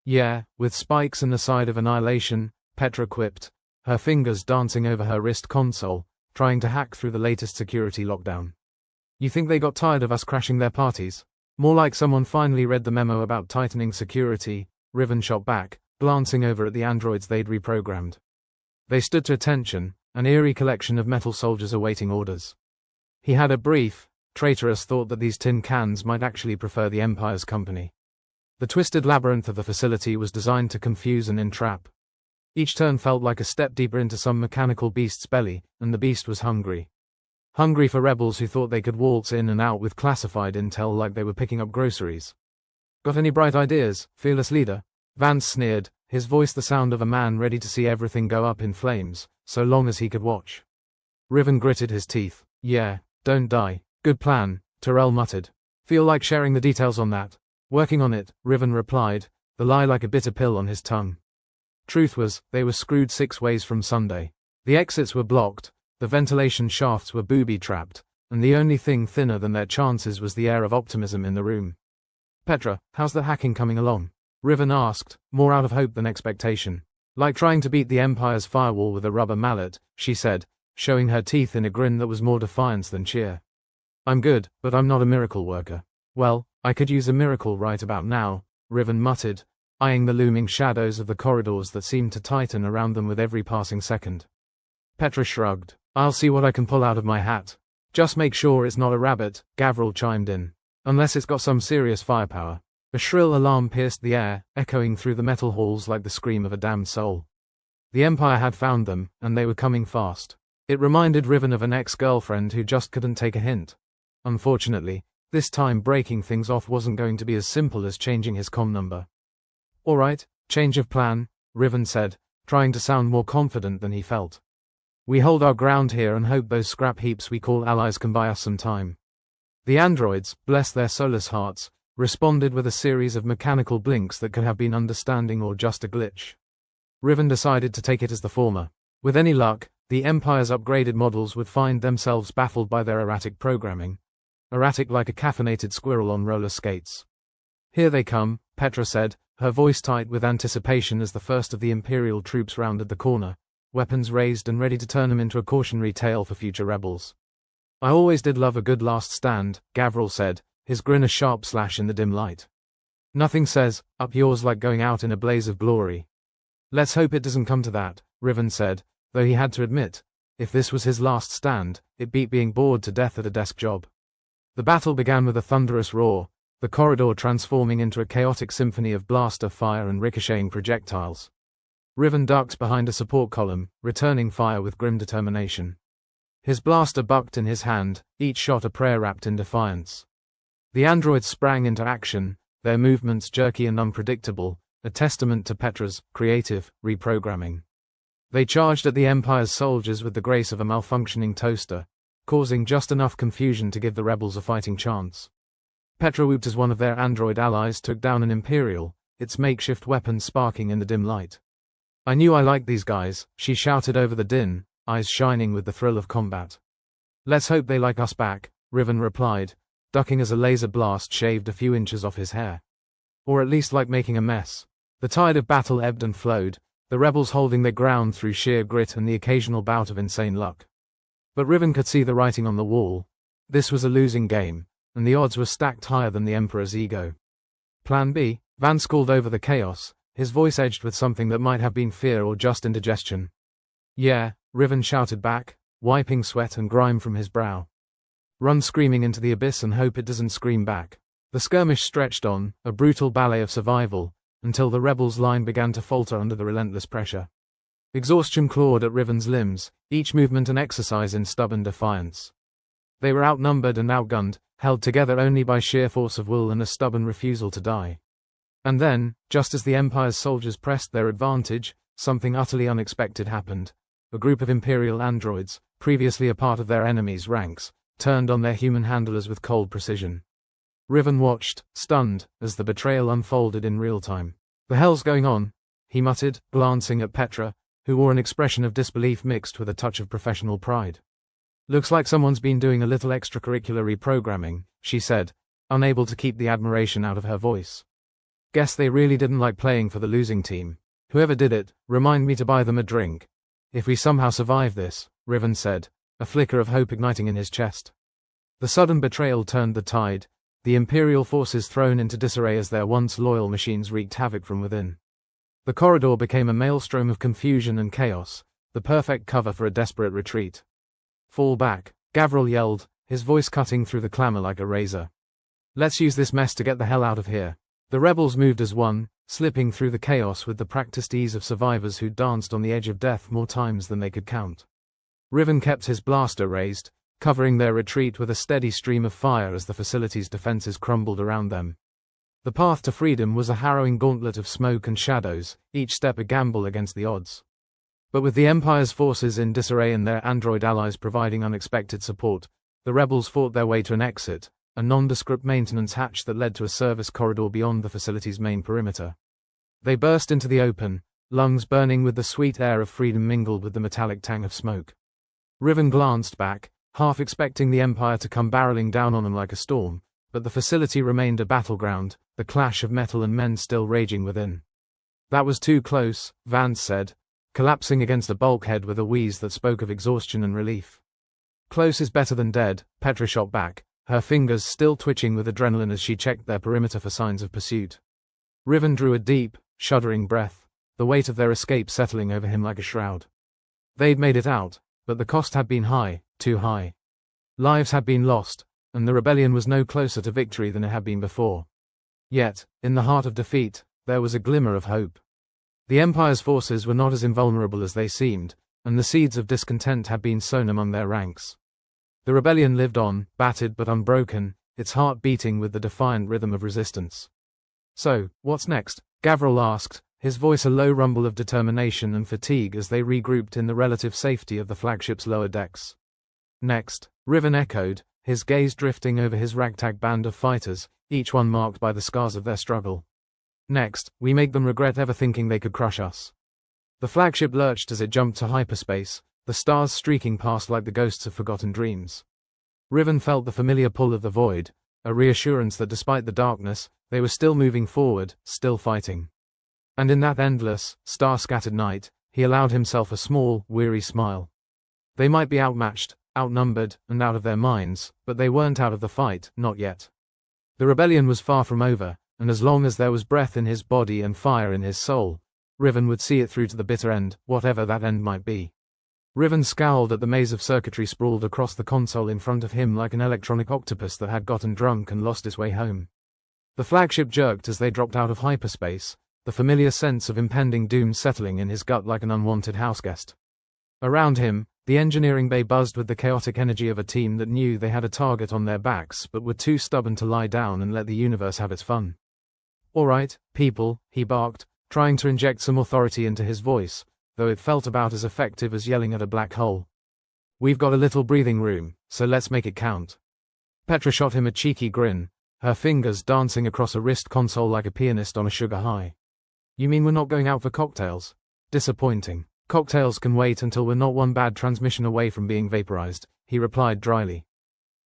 Yeah, with spikes and the side of annihilation, Petra quipped, her fingers dancing over her wrist console, trying to hack through the latest security lockdown. You think they got tired of us crashing their parties? More like someone finally read the memo about tightening security, Riven shot back, glancing over at the androids they'd reprogrammed. They stood to attention, an eerie collection of metal soldiers awaiting orders. He had a brief, traitorous thought that these tin cans might actually prefer the Empire's company. The twisted labyrinth of the facility was designed to confuse and entrap. Each turn felt like a step deeper into some mechanical beast's belly, and the beast was hungry. Hungry for rebels who thought they could waltz in and out with classified intel like they were picking up groceries. Got any bright ideas, fearless leader? Vance sneered, his voice the sound of a man ready to see everything go up in flames, so long as he could watch. Riven gritted his teeth. Yeah, don't die. Good plan, Tyrell muttered. Feel like sharing the details on that? Working on it, Riven replied, the lie like a bitter pill on his tongue. Truth was, they were screwed 6 ways from Sunday. The exits were blocked, the ventilation shafts were booby-trapped, and the only thing thinner than their chances was the air of optimism in the room. "Petra, how's the hacking coming along?" Riven asked, more out of hope than expectation. "Like trying to beat the Empire's firewall with a rubber mallet," she said, showing her teeth in a grin that was more defiance than cheer. "I'm good, but I'm not a miracle worker." "Well, I could use a miracle right about now," Riven muttered, eyeing the looming shadows of the corridors that seemed to tighten around them with every passing second. Petra shrugged. "I'll see what I can pull out of my hat. Just make sure it's not a rabbit," Gavril chimed in. "Unless it's got some serious firepower." A shrill alarm pierced the air, echoing through the metal halls like the scream of a damned soul. The Empire had found them, and they were coming fast. It reminded Riven of an ex-girlfriend who just couldn't take a hint. Unfortunately, this time breaking things off wasn't going to be as simple as changing his comm number. "All right, change of plan," Riven said, trying to sound more confident than he felt. "We hold our ground here and hope those scrap heaps we call allies can buy us some time." The androids, bless their soulless hearts, responded with a series of mechanical blinks that could have been understanding or just a glitch. Riven decided to take it as the former. With any luck, the Empire's upgraded models would find themselves baffled by their erratic programming. Erratic like a caffeinated squirrel on roller skates. "Here they come," Petra said, her voice tight with anticipation as the first of the Imperial troops rounded the corner, weapons raised and ready to turn them into a cautionary tale for future rebels. "I always did love a good last stand," Gavril said, his grin a sharp slash in the dim light. "Nothing says, up yours like going out in a blaze of glory." "Let's hope it doesn't come to that," Riven said, though he had to admit, if this was his last stand, it beat being bored to death at a desk job. The battle began with a thunderous roar, the corridor transforming into a chaotic symphony of blaster fire and ricocheting projectiles. Riven ducked behind a support column, returning fire with grim determination. His blaster bucked in his hand, each shot a prayer wrapped in defiance. The androids sprang into action, their movements jerky and unpredictable, a testament to Petra's creative reprogramming. They charged at the Empire's soldiers with the grace of a malfunctioning toaster, causing just enough confusion to give the rebels a fighting chance. Petra whooped as one of their android allies took down an Imperial, its makeshift weapon sparking in the dim light. "I knew I liked these guys," she shouted over the din, eyes shining with the thrill of combat. "Let's hope they like us back," Riven replied, ducking as a laser blast shaved a few inches off his hair. "Or at least like making a mess." The tide of battle ebbed and flowed, the rebels holding their ground through sheer grit and the occasional bout of insane luck. But Riven could see the writing on the wall. This was a losing game, and the odds were stacked higher than the Emperor's ego. "Plan B?" Vance called over the chaos, his voice edged with something that might have been fear or just indigestion. "Yeah," Riven shouted back, wiping sweat and grime from his brow. "Run screaming into the abyss and hope it doesn't scream back." The skirmish stretched on, a brutal ballet of survival, until the rebels' line began to falter under the relentless pressure. Exhaustion clawed at Riven's limbs, each movement an exercise in stubborn defiance. They were outnumbered and outgunned, held together only by sheer force of will and a stubborn refusal to die. And then, just as the Empire's soldiers pressed their advantage, something utterly unexpected happened. A group of Imperial androids, previously a part of their enemies' ranks, turned on their human handlers with cold precision. Riven watched, stunned, as the betrayal unfolded in real time. "The hell's going on?" he muttered, glancing at Petra, who wore an expression of disbelief mixed with a touch of professional pride. "Looks like someone's been doing a little extracurricular reprogramming," she said, unable to keep the admiration out of her voice. "Guess they really didn't like playing for the losing team. Whoever did it, remind me to buy them a drink. If we somehow survive this," Riven said, a flicker of hope igniting in his chest. The sudden betrayal turned the tide, the Imperial forces thrown into disarray as their once loyal machines wreaked havoc from within. The corridor became a maelstrom of confusion and chaos, the perfect cover for a desperate retreat. "Fall back," Gavril yelled, his voice cutting through the clamor like a razor. "Let's use this mess to get the hell out of here." The rebels moved as one, slipping through the chaos with the practiced ease of survivors who danced on the edge of death more times than they could count. Riven kept his blaster raised, covering their retreat with a steady stream of fire as the facility's defenses crumbled around them. The path to freedom was a harrowing gauntlet of smoke and shadows, each step a gamble against the odds. But with the Empire's forces in disarray and their android allies providing unexpected support, the rebels fought their way to an exit, a nondescript maintenance hatch that led to a service corridor beyond the facility's main perimeter. They burst into the open, lungs burning with the sweet air of freedom mingled with the metallic tang of smoke. Riven glanced back, half expecting the Empire to come barreling down on them like a storm, but the facility remained a battleground, the clash of metal and men still raging within. That was too close, Vance said, collapsing against a bulkhead with a wheeze that spoke of exhaustion and relief. Close is better than dead, Petra shot back, her fingers still twitching with adrenaline as she checked their perimeter for signs of pursuit. Riven drew a deep, shuddering breath, the weight of their escape settling over him like a shroud. They'd made it out, but the cost had been high, too high. Lives had been lost, and the rebellion was no closer to victory than it had been before. Yet, in the heart of defeat, there was a glimmer of hope. The Empire's forces were not as invulnerable as they seemed, and the seeds of discontent had been sown among their ranks. The rebellion lived on, battered but unbroken, its heart beating with the defiant rhythm of resistance. So, what's next? Gavril asked, his voice a low rumble of determination and fatigue as they regrouped in the relative safety of the flagship's lower decks. Next, Riven echoed, his gaze drifting over his ragtag band of fighters, each one marked by the scars of their struggle. Next, we make them regret ever thinking they could crush us. The flagship lurched as it jumped to hyperspace, the stars streaking past like the ghosts of forgotten dreams. Riven felt the familiar pull of the void, a reassurance that despite the darkness, they were still moving forward, still fighting. And in that endless, star-scattered night, he allowed himself a small, weary smile. They might be outmatched, outnumbered, and out of their minds, but they weren't out of the fight, not yet. The rebellion was far from over, and as long as there was breath in his body and fire in his soul, Riven would see it through to the bitter end, whatever that end might be. Riven scowled at the maze of circuitry sprawled across the console in front of him like an electronic octopus that had gotten drunk and lost its way home. The flagship jerked as they dropped out of hyperspace, the familiar sense of impending doom settling in his gut like an unwanted houseguest. Around him, the engineering bay buzzed with the chaotic energy of a team that knew they had a target on their backs but were too stubborn to lie down and let the universe have its fun. "All right, people," he barked, trying to inject some authority into his voice, though it felt about as effective as yelling at a black hole. "We've got a little breathing room, so let's make it count." Petra shot him a cheeky grin, her fingers dancing across a wrist console like a pianist on a sugar high. "You mean we're not going out for cocktails? Disappointing. Cocktails can wait until we're not one bad transmission away from being vaporized," he replied dryly.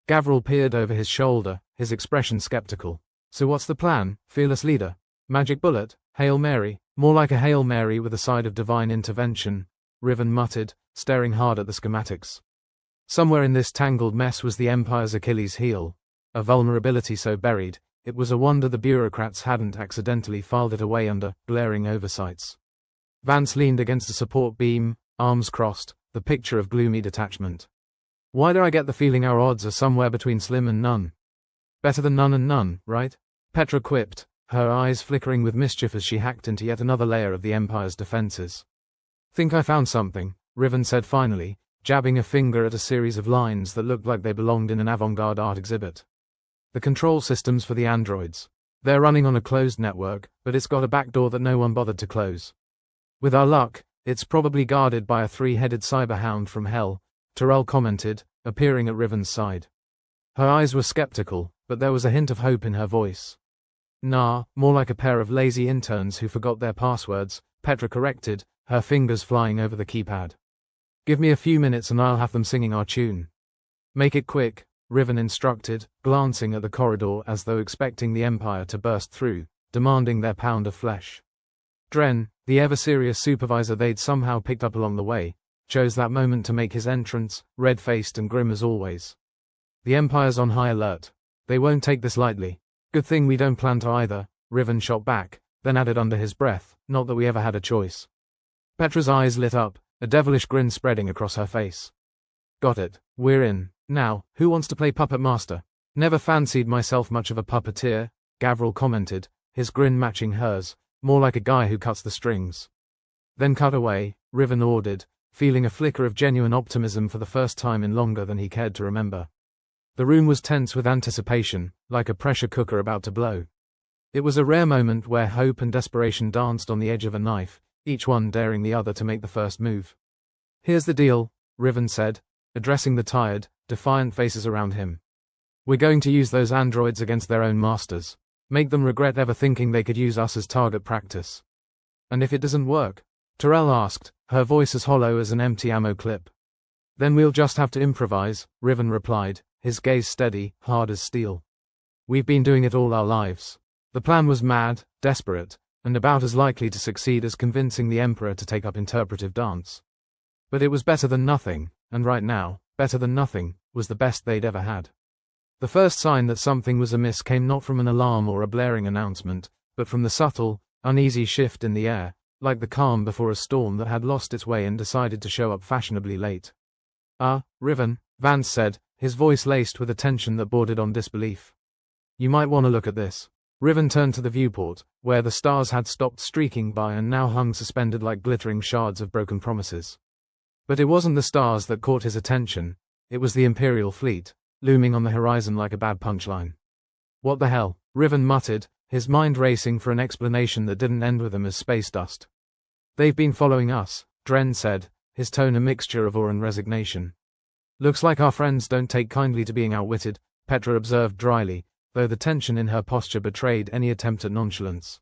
Gavril peered over his shoulder, his expression skeptical. "So what's the plan, fearless leader? Magic bullet? Hail Mary?" "More like a Hail Mary with a side of divine intervention," Riven muttered, staring hard at the schematics. Somewhere in this tangled mess was the Empire's Achilles heel, a vulnerability so buried, it was a wonder the bureaucrats hadn't accidentally filed it away under glaring oversights. Vance leaned against a support beam, arms crossed, the picture of gloomy detachment. "Why do I get the feeling our odds are somewhere between slim and none?" "Better than none and none, right?" Petra quipped, her eyes flickering with mischief as she hacked into yet another layer of the Empire's defenses. "Think I found something," Riven said finally, jabbing a finger at a series of lines that looked like they belonged in an avant-garde art exhibit. "The control systems for the androids. They're running on a closed network, but it's got a backdoor that no one bothered to close. With our luck, it's probably guarded by a three-headed cyberhound from hell," Terrell commented, appearing at Riven's side. Her eyes were skeptical, but there was a hint of hope in her voice. "Nah, more like a pair of lazy interns who forgot their passwords," Petra corrected, her fingers flying over the keypad. "Give me a few minutes and I'll have them singing our tune." "Make it quick," Riven instructed, glancing at the corridor as though expecting the Empire to burst through, demanding their pound of flesh. Dren, the ever-serious supervisor they'd somehow picked up along the way, chose that moment to make his entrance, red-faced and grim as always. "The Empire's on high alert. They won't take this lightly. Good thing we don't plan to either," Riven shot back, then added under his breath, "not that we ever had a choice." Petra's eyes lit up, a devilish grin spreading across her face. "Got it, we're in. Now, who wants to play puppet master?" "Never fancied myself much of a puppeteer," Gavril commented, his grin matching hers, more like a guy who cuts the strings. "Then cut away," Riven ordered, feeling a flicker of genuine optimism for the first time in longer than he cared to remember. The room was tense with anticipation, like a pressure cooker about to blow. It was a rare moment where hope and desperation danced on the edge of a knife, each one daring the other to make the first move. "Here's the deal," Riven said, addressing the tired, defiant faces around him. "We're going to use those androids against their own masters. Make them regret ever thinking they could use us as target practice. And if it doesn't work, Terrell asked, her voice as hollow as an empty ammo clip. Then we'll just have to improvise, Riven replied, his gaze steady, hard as steel. We've been doing it all our lives. The plan was mad, desperate, and about as likely to succeed as convincing the Emperor to take up interpretive dance. But it was better than nothing, and right now, better than nothing, was the best they'd ever had. The first sign that something was amiss came not from an alarm or a blaring announcement, but from the subtle, uneasy shift in the air, like the calm before a storm that had lost its way and decided to show up fashionably late. Riven, Vance said, his voice laced with a tension that bordered on disbelief. You might want to look at this. Riven turned to the viewport, where the stars had stopped streaking by and now hung suspended like glittering shards of broken promises. But it wasn't the stars that caught his attention, it was the Imperial fleet, looming on the horizon like a bad punchline. What the hell? Riven muttered, his mind racing for an explanation that didn't end with him as space dust. They've been following us, Dren said, his tone a mixture of awe and resignation. Looks like our friends don't take kindly to being outwitted, Petra observed dryly, though the tension in her posture betrayed any attempt at nonchalance.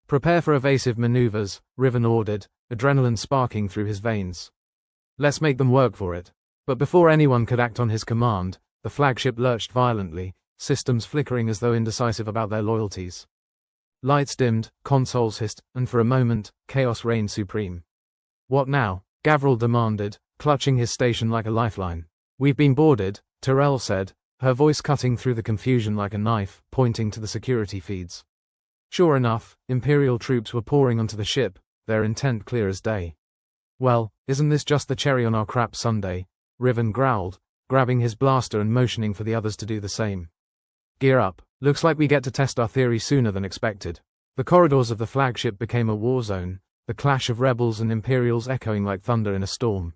Prepare for evasive maneuvers, Riven ordered, adrenaline sparking through his veins. Let's make them work for it. But before anyone could act on his command, the flagship lurched violently, systems flickering as though indecisive about their loyalties. Lights dimmed, consoles hissed, and for a moment, chaos reigned supreme. What now? Gavril demanded, clutching his station like a lifeline. We've been boarded, Terrell said, her voice cutting through the confusion like a knife, pointing to the security feeds. Sure enough, Imperial troops were pouring onto the ship, their intent clear as day. Well, isn't this just the cherry on our crap sundae? Riven growled, grabbing his blaster and motioning for the others to do the same. Gear up, looks like we get to test our theory sooner than expected. The corridors of the flagship became a war zone, the clash of rebels and Imperials echoing like thunder in a storm.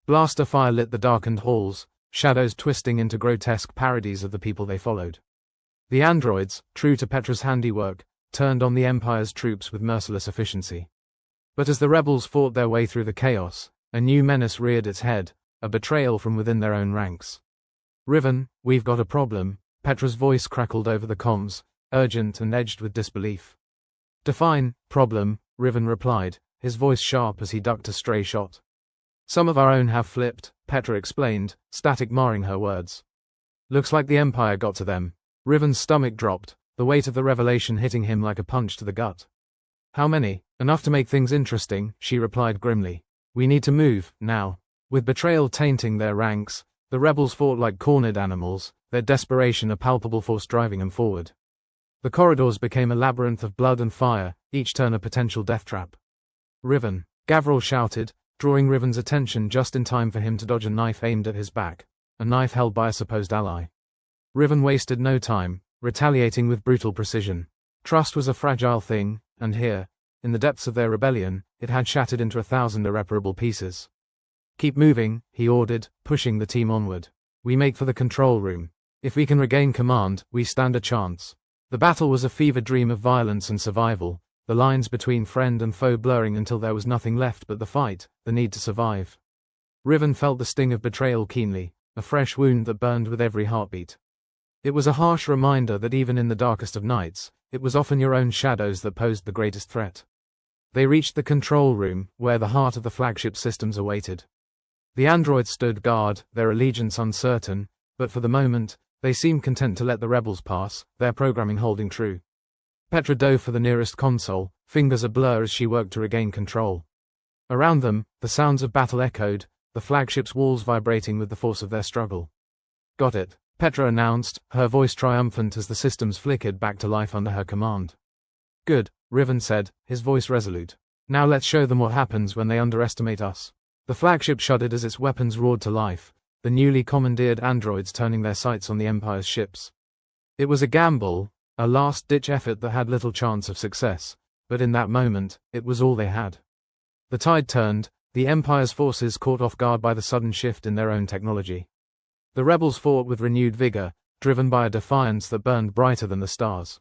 Blaster fire lit the darkened halls, shadows twisting into grotesque parodies of the people they followed. The androids, true to Petra's handiwork, turned on the Empire's troops with merciless efficiency. But as the rebels fought their way through the chaos, a new menace reared its head, a betrayal from within their own ranks. Riven, we've got a problem, Petra's voice crackled over the comms, urgent and edged with disbelief. Define problem, Riven replied, his voice sharp as he ducked a stray shot. Some of our own have flipped, Petra explained, static marring her words. Looks like the Empire got to them. Riven's stomach dropped, the weight of the revelation hitting him like a punch to the gut. How many? Enough to make things interesting, she replied grimly. We need to move, now. With betrayal tainting their ranks, the rebels fought like cornered animals, their desperation a palpable force driving them forward. The corridors became a labyrinth of blood and fire, each turn a potential death trap. Riven, Gavril shouted, drawing Riven's attention just in time for him to dodge a knife aimed at his back, a knife held by a supposed ally. Riven wasted no time, retaliating with brutal precision. Trust was a fragile thing, and here, in the depths of their rebellion, it had shattered into 1,000 irreparable pieces. Keep moving, he ordered, pushing the team onward. We make for the control room. If we can regain command, we stand a chance. The battle was a fevered dream of violence and survival, the lines between friend and foe blurring until there was nothing left but the fight, the need to survive. Riven felt the sting of betrayal keenly, a fresh wound that burned with every heartbeat. It was a harsh reminder that even in the darkest of nights, it was often your own shadows that posed the greatest threat. They reached the control room, where the heart of the flagship systems awaited. The androids stood guard, their allegiance uncertain, but for the moment, they seemed content to let the rebels pass, their programming holding true. Petra dove for the nearest console, fingers ablur as she worked to regain control. Around them, the sounds of battle echoed, the flagship's walls vibrating with the force of their struggle. Got it, Petra announced, her voice triumphant as the systems flickered back to life under her command. Good, Riven said, his voice resolute. Now let's show them what happens when they underestimate us. The flagship shuddered as its weapons roared to life, the newly commandeered androids turning their sights on the Empire's ships. It was a gamble, a last-ditch effort that had little chance of success, but in that moment, it was all they had. The tide turned, the Empire's forces caught off guard by the sudden shift in their own technology. The rebels fought with renewed vigor, driven by a defiance that burned brighter than the stars.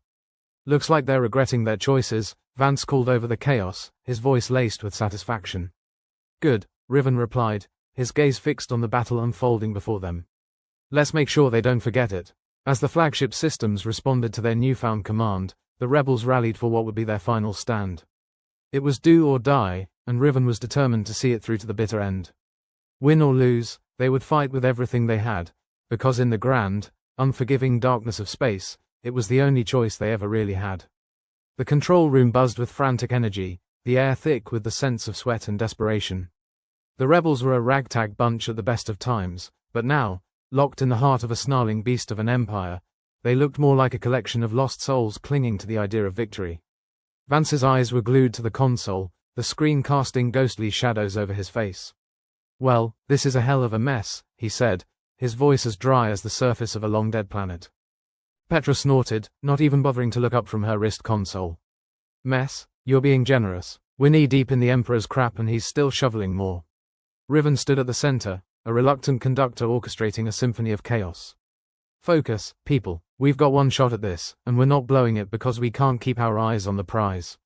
Looks like they're regretting their choices, Vance called over the chaos, his voice laced with satisfaction. Good, Riven replied, his gaze fixed on the battle unfolding before them. Let's make sure they don't forget it. As the flagship systems responded to their newfound command, the rebels rallied for what would be their final stand. It was do or die, and Riven was determined to see it through to the bitter end. Win or lose, they would fight with everything they had, because in the grand, unforgiving darkness of space, it was the only choice they ever really had. The control room buzzed with frantic energy, the air thick with the sense of sweat and desperation. The rebels were a ragtag bunch at the best of times, but now, locked in the heart of a snarling beast of an empire, they looked more like a collection of lost souls clinging to the idea of victory. Vance's eyes were glued to the console, the screen casting ghostly shadows over his face. "Well, this is a hell of a mess," he said, his voice as dry as the surface of a long-dead planet. Petra snorted, not even bothering to look up from her wrist console. "Mess? You're being generous. We're knee-deep in the Emperor's crap and he's still shoveling more." Riven stood at the center, a reluctant conductor orchestrating a symphony of chaos. "Focus, people. We've got one shot at this, and we're not blowing it because we can't keep our eyes on the prize."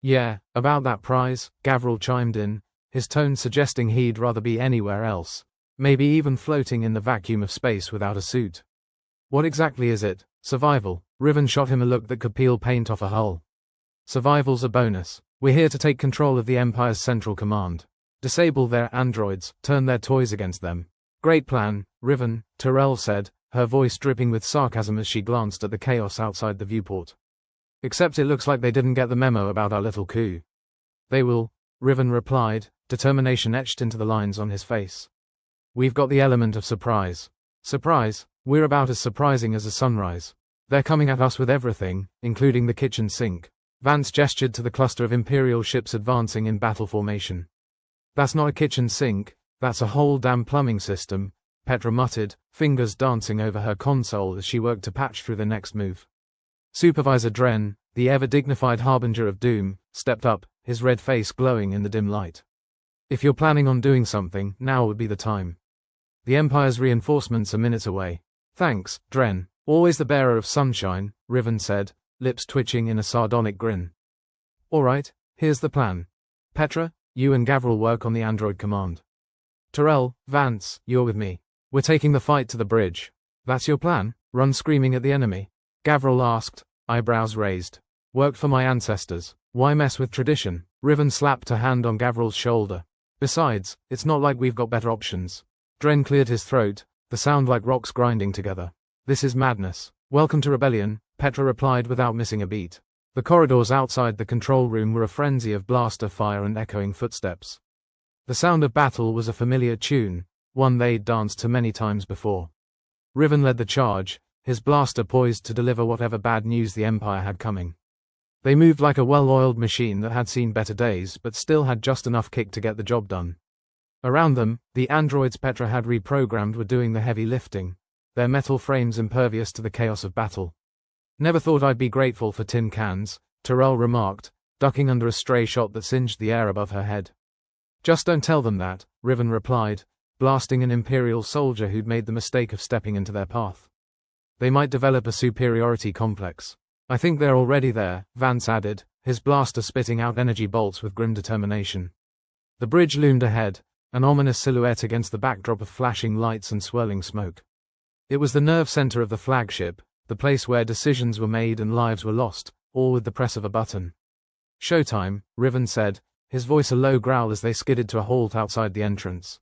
"Yeah, about that prize," Gavril chimed in, his tone suggesting he'd rather be anywhere else, maybe even floating in the vacuum of space without a suit. "What exactly is it?" "Survival." Riven shot him a look that could peel paint off a hull. "Survival's a bonus. We're here to take control of the Empire's central command. Disable their androids, turn their toys against them." "Great plan, Riven," Tyrell said, her voice dripping with sarcasm as she glanced at the chaos outside the viewport. "Except it looks like they didn't get the memo about our little coup." "They will," Riven replied, determination etched into the lines on his face. "We've got the element of surprise." "Surprise? We're about as surprising as a sunrise. They're coming at us with everything, including the kitchen sink." Vance gestured to the cluster of Imperial ships advancing in battle formation. "That's not a kitchen sink, that's a whole damn plumbing system," Petra muttered, fingers dancing over her console as she worked to patch through the next move. Supervisor Dren, the ever-dignified harbinger of doom, stepped up, his red face glowing in the dim light. "If you're planning on doing something, now would be the time. The Empire's reinforcements are minutes away." "Thanks, Dren. Always the bearer of sunshine," Riven said, lips twitching in a sardonic grin. "All right, here's the plan. Petra, you and Gavril work on the android command. Tyrell, Vance, you're with me. We're taking the fight to the bridge." "That's your plan? Run screaming at the enemy?" Gavril asked, eyebrows raised. "Worked for my ancestors. Why mess with tradition?" Riven slapped a hand on Gavril's shoulder. "Besides, it's not like we've got better options." Dren cleared his throat, the sound like rocks grinding together. "This is madness." "Welcome to rebellion," Petra replied without missing a beat. The corridors outside the control room were a frenzy of blaster fire and echoing footsteps. The sound of battle was a familiar tune, one they'd danced to many times before. Riven led the charge, his blaster poised to deliver whatever bad news the Empire had coming. They moved like a well-oiled machine that had seen better days but still had just enough kick to get the job done. Around them, the androids Petra had reprogrammed were doing the heavy lifting, their metal frames impervious to the chaos of battle. "Never thought I'd be grateful for tin cans," Tyrell remarked, ducking under a stray shot that singed the air above her head. "Just don't tell them that," Riven replied, blasting an Imperial soldier who'd made the mistake of stepping into their path. "They might develop a superiority complex." "I think they're already there," Vance added, his blaster spitting out energy bolts with grim determination. The bridge loomed ahead, an ominous silhouette against the backdrop of flashing lights and swirling smoke. It was the nerve center of the flagship, the place where decisions were made and lives were lost, all with the press of a button. "Showtime," Riven said, his voice a low growl as they skidded to a halt outside the entrance.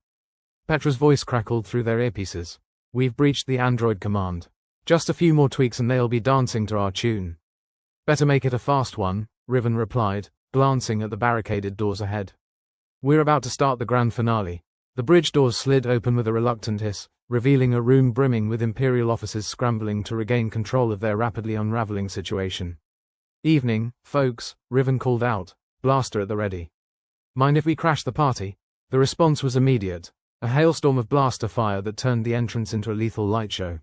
Petra's voice crackled through their earpieces. "We've breached the android command. Just a few more tweaks and they'll be dancing to our tune." "Better make it a fast one," Riven replied, glancing at the barricaded doors ahead. "We're about to start the grand finale." The bridge doors slid open with a reluctant hiss, revealing a room brimming with Imperial officers scrambling to regain control of their rapidly unraveling situation. "Evening, folks," Riven called out, blaster at the ready. "Mind if we crash the party?" The response was immediate, a hailstorm of blaster fire that turned the entrance into a lethal light show.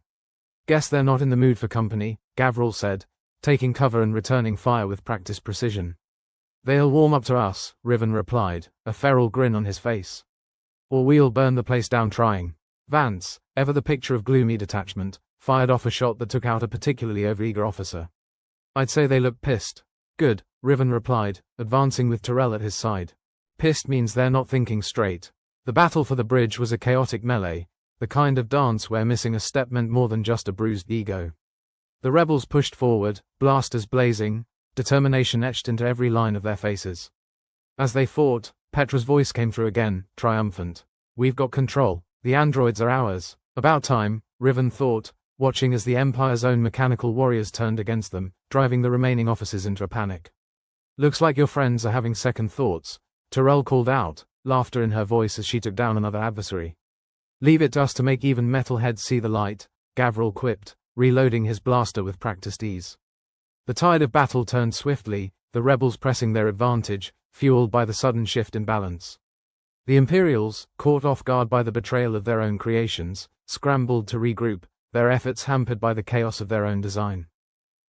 "Guess they're not in the mood for company," Gavril said, taking cover and returning fire with practiced precision. "They'll warm up to us," Riven replied, a feral grin on his face. "Or we'll burn the place down trying." Vance, ever the picture of gloomy detachment, fired off a shot that took out a particularly overeager officer. "I'd say they look pissed." "Good," Riven replied, advancing with Tyrell at his side. "Pissed means they're not thinking straight." The battle for the bridge was a chaotic melee, the kind of dance where missing a step meant more than just a bruised ego. The rebels pushed forward, blasters blazing, determination etched into every line of their faces. As they fought, Petra's voice came through again, triumphant. "We've got control. The androids are ours." About time, Riven thought, watching as the Empire's own mechanical warriors turned against them, driving the remaining officers into a panic. "Looks like your friends are having second thoughts," Tyrell called out, laughter in her voice as she took down another adversary. "Leave it to us to make even metal heads see the light," Gavril quipped, reloading his blaster with practiced ease. The tide of battle turned swiftly, the rebels pressing their advantage, fueled by the sudden shift in balance. The Imperials, caught off guard by the betrayal of their own creations, scrambled to regroup, their efforts hampered by the chaos of their own design.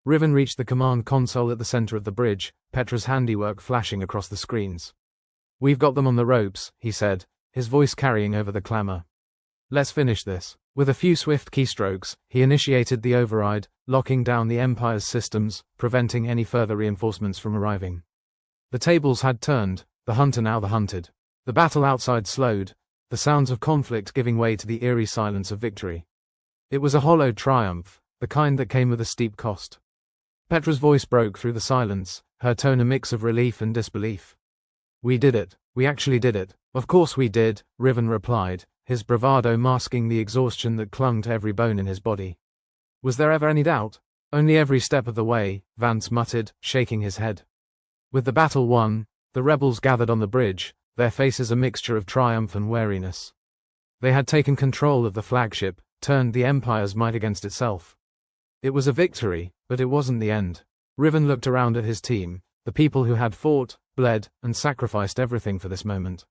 Riven reached the command console at the center of the bridge, Petra's handiwork flashing across the screens. "We've got them on the ropes," he said, his voice carrying over the clamor. "Let's finish this." With a few swift keystrokes, he initiated the override, locking down the Empire's systems, preventing any further reinforcements from arriving. The tables had turned, the hunter now the hunted. The battle outside slowed, the sounds of conflict giving way to the eerie silence of victory. It was a hollow triumph, the kind that came with a steep cost. Petra's voice broke through the silence, her tone a mix of relief and disbelief. "We did it. We actually did it." "Of course we did," Riven replied, his bravado masking the exhaustion that clung to every bone in his body. "Was there ever any doubt?" "Only every step of the way," Vance muttered, shaking his head. With the battle won, the rebels gathered on the bridge, their faces a mixture of triumph and wariness. They had taken control of the flagship, turned the Empire's might against itself. It was a victory, but it wasn't the end. Riven looked around at his team, the people who had fought, bled, and sacrificed everything for this moment.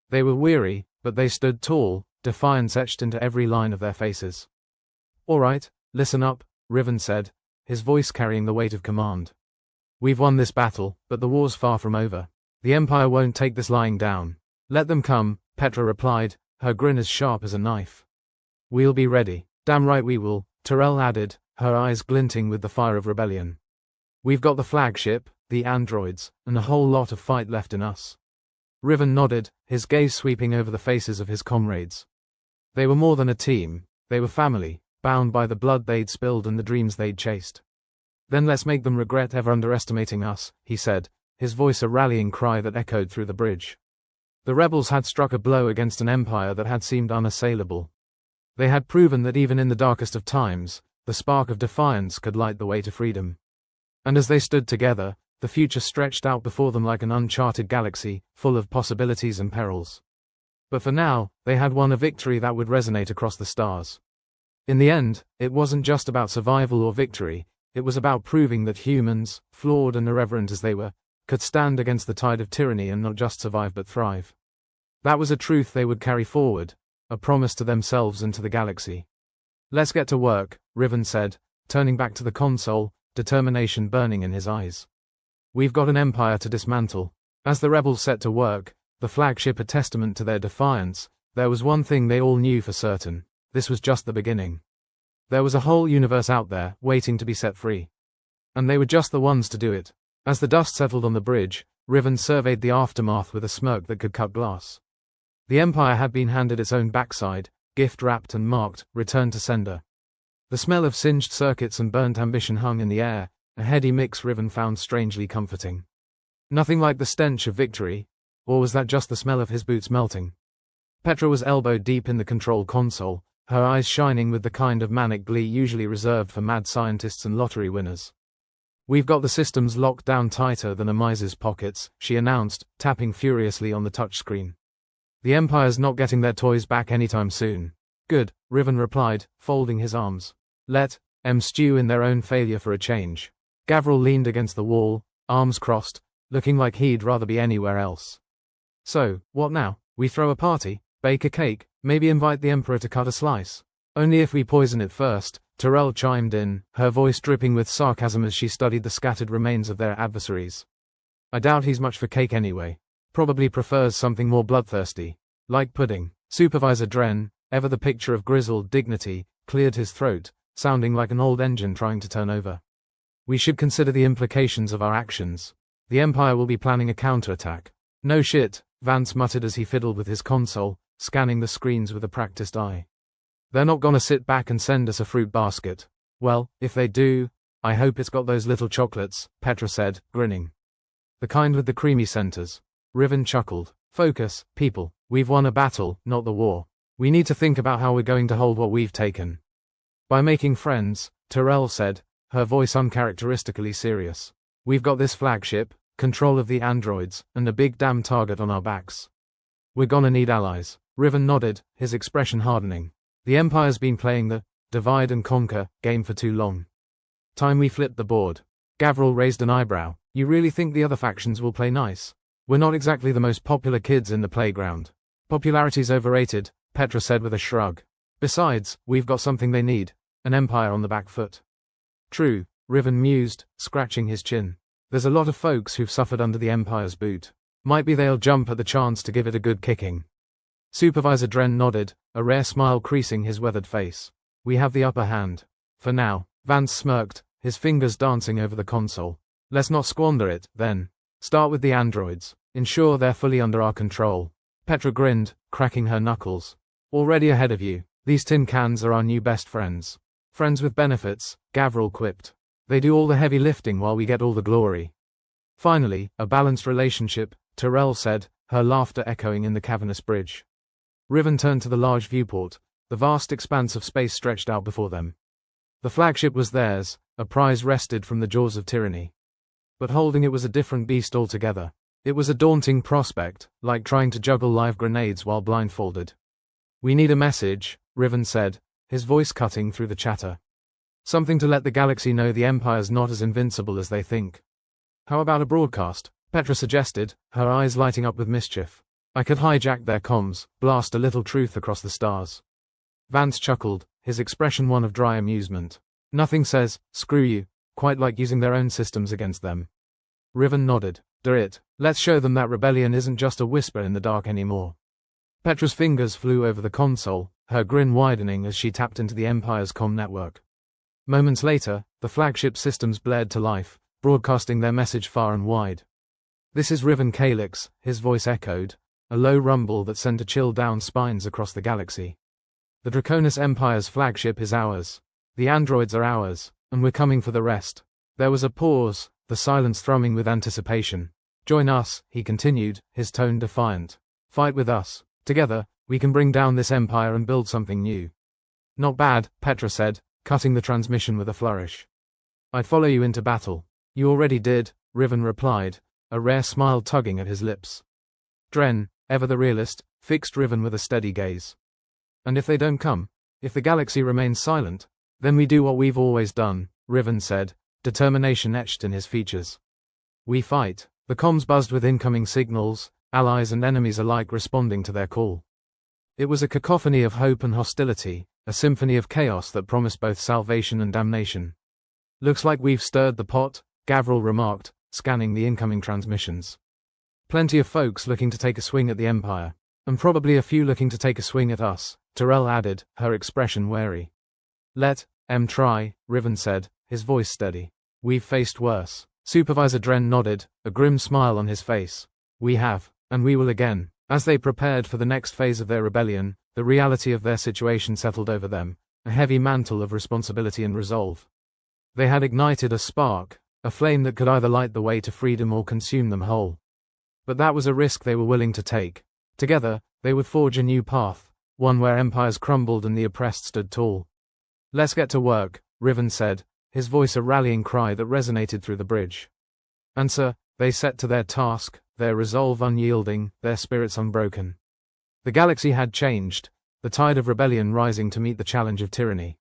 They were weary, but they stood tall, defiance etched into every line of their faces. "All right, listen up," Riven said, his voice carrying the weight of command. "We've won this battle, but the war's far from over. The Empire won't take this lying down." "Let them come," Petra replied, her grin as sharp as a knife. "We'll be ready." "Damn right we will," Tyrell added, her eyes glinting with the fire of rebellion. "We've got the flagship, the androids, and a whole lot of fight left in us." Riven nodded, his gaze sweeping over the faces of his comrades. They were more than a team, they were family, bound by the blood they'd spilled and the dreams they'd chased. "Then let's make them regret ever underestimating us," he said, his voice a rallying cry that echoed through the bridge. The rebels had struck a blow against an empire that had seemed unassailable. They had proven that even in the darkest of times, the spark of defiance could light the way to freedom. And as they stood together, the future stretched out before them like an uncharted galaxy, full of possibilities and perils. But for now, they had won a victory that would resonate across the stars. In the end, it wasn't just about survival or victory, it was about proving that humans, flawed and irreverent as they were, could stand against the tide of tyranny and not just survive but thrive. That was a truth they would carry forward, a promise to themselves and to the galaxy. "Let's get to work," Riven said, turning back to the console, determination burning in his eyes. "We've got an empire to dismantle." As the rebels set to work, the flagship a testament to their defiance, there was one thing they all knew for certain: this was just the beginning. There was a whole universe out there, waiting to be set free. And they were just the ones to do it. As the dust settled on the bridge, Riven surveyed the aftermath with a smirk that could cut glass. The Empire had been handed its own backside, gift-wrapped and marked, "Return to sender." The smell of singed circuits and burnt ambition hung in the air, a heady mix Riven found strangely comforting. Nothing like the stench of victory, or was that just the smell of his boots melting? Petra was elbowed deep in the control console, her eyes shining with the kind of manic glee usually reserved for mad scientists and lottery winners. "We've got the systems locked down tighter than a miser's pockets," she announced, tapping furiously on the touchscreen. "The Empire's not getting their toys back anytime soon." "Good," Riven replied, folding his arms. "Let them stew in their own failure for a change." Gavril leaned against the wall, arms crossed, looking like he'd rather be anywhere else. "So, what now? We throw a party, bake a cake, maybe invite the Emperor to cut a slice?" "Only if we poison it first," Tyrell chimed in, her voice dripping with sarcasm as she studied the scattered remains of their adversaries. "I doubt he's much for cake anyway. Probably prefers something more bloodthirsty. Like pudding." Supervisor Dren, ever the picture of grizzled dignity, cleared his throat, sounding like an old engine trying to turn over. "We should consider the implications of our actions. The Empire will be planning a counterattack." "No shit," Vance muttered as he fiddled with his console, scanning the screens with a practiced eye. "They're not gonna sit back and send us a fruit basket." "Well, if they do, I hope it's got those little chocolates," Petra said, grinning. "The kind with the creamy centers." Riven chuckled. Focus, people. We've won a battle, not the war. We need to think about how we're going to hold what we've taken. By making friends, Tyrell said, her voice uncharacteristically serious. We've got this flagship, control of the androids, and a big damn target on our backs. We're gonna need allies. Riven nodded, his expression hardening. The Empire's been playing the divide and conquer game for too long. Time we flipped the board. Gavril raised an eyebrow. You really think the other factions will play nice? We're not exactly the most popular kids in the playground. Popularity's overrated, Petra said with a shrug. Besides, we've got something they need, an empire on the back foot. True, Riven mused, scratching his chin. There's a lot of folks who've suffered under the Empire's boot. Might be they'll jump at the chance to give it a good kicking. Supervisor Dren nodded, a rare smile creasing his weathered face. We have the upper hand. For now. Vance smirked, his fingers dancing over the console. Let's not squander it, then. Start with the androids. Ensure they're fully under our control. Petra grinned, cracking her knuckles. Already ahead of you. These tin cans are our new best friends. Friends with benefits, Gavril quipped. They do all the heavy lifting while we get all the glory. Finally, a balanced relationship, Tyrell said, her laughter echoing in the cavernous bridge. Riven turned to the large viewport. The vast expanse of space stretched out before them. The flagship was theirs, a prize wrested from the jaws of tyranny. But holding it was a different beast altogether. It was a daunting prospect, like trying to juggle live grenades while blindfolded. We need a message, Riven said, his voice cutting through the chatter. Something to let the galaxy know the Empire's not as invincible as they think. How about a broadcast? Petra suggested, her eyes lighting up with mischief. I could hijack their comms, blast a little truth across the stars. Vance chuckled, his expression one of dry amusement. Nothing says, screw you, quite like using their own systems against them. Riven nodded. Do it. Let's show them that rebellion isn't just a whisper in the dark anymore. Petra's fingers flew over the console, her grin widening as she tapped into the Empire's comm network. Moments later, the flagship systems blared to life, broadcasting their message far and wide. This is Riven Calyx, his voice echoed, a low rumble that sent a chill down spines across the galaxy. The Draconis Empire's flagship is ours. The androids are ours, and we're coming for the rest. There was a pause, the silence thrumming with anticipation. Join us, he continued, his tone defiant. Fight with us. Together, we can bring down this empire and build something new. Not bad, Petra said, cutting the transmission with a flourish. I'd follow you into battle. You already did, Riven replied, a rare smile tugging at his lips. Dren, ever the realist, fixed Riven with a steady gaze. And if they don't come, if the galaxy remains silent, then we do what we've always done, Riven said, determination etched in his features. We fight. The comms buzzed with incoming signals, allies and enemies alike responding to their call. It was a cacophony of hope and hostility, a symphony of chaos that promised both salvation and damnation. Looks like we've stirred the pot, Gavril remarked, scanning the incoming transmissions. Plenty of folks looking to take a swing at the Empire, and probably a few looking to take a swing at us, Tyrell added, her expression wary. Let em try, Riven said, his voice steady. We've faced worse. Supervisor Dren nodded, a grim smile on his face. We have, and we will again. As they prepared for the next phase of their rebellion, the reality of their situation settled over them, a heavy mantle of responsibility and resolve. They had ignited a spark, a flame that could either light the way to freedom or consume them whole. But that was a risk they were willing to take. Together, they would forge a new path, one where empires crumbled and the oppressed stood tall. Let's get to work, Riven said, his voice a rallying cry that resonated through the bridge. And sir, they set to their task, their resolve unyielding, their spirits unbroken. The galaxy had changed, the tide of rebellion rising to meet the challenge of tyranny.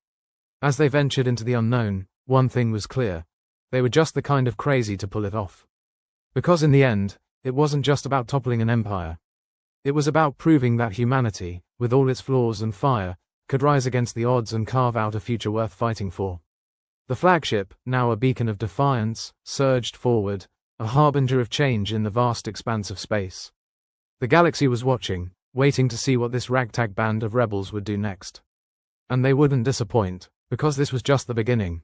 As they ventured into the unknown, one thing was clear. They were just the kind of crazy to pull it off. Because in the end, it wasn't just about toppling an empire. It was about proving that humanity, with all its flaws and fire, could rise against the odds and carve out a future worth fighting for. The flagship, now a beacon of defiance, surged forward, a harbinger of change in the vast expanse of space. The galaxy was watching, waiting to see what this ragtag band of rebels would do next. And they wouldn't disappoint, because this was just the beginning.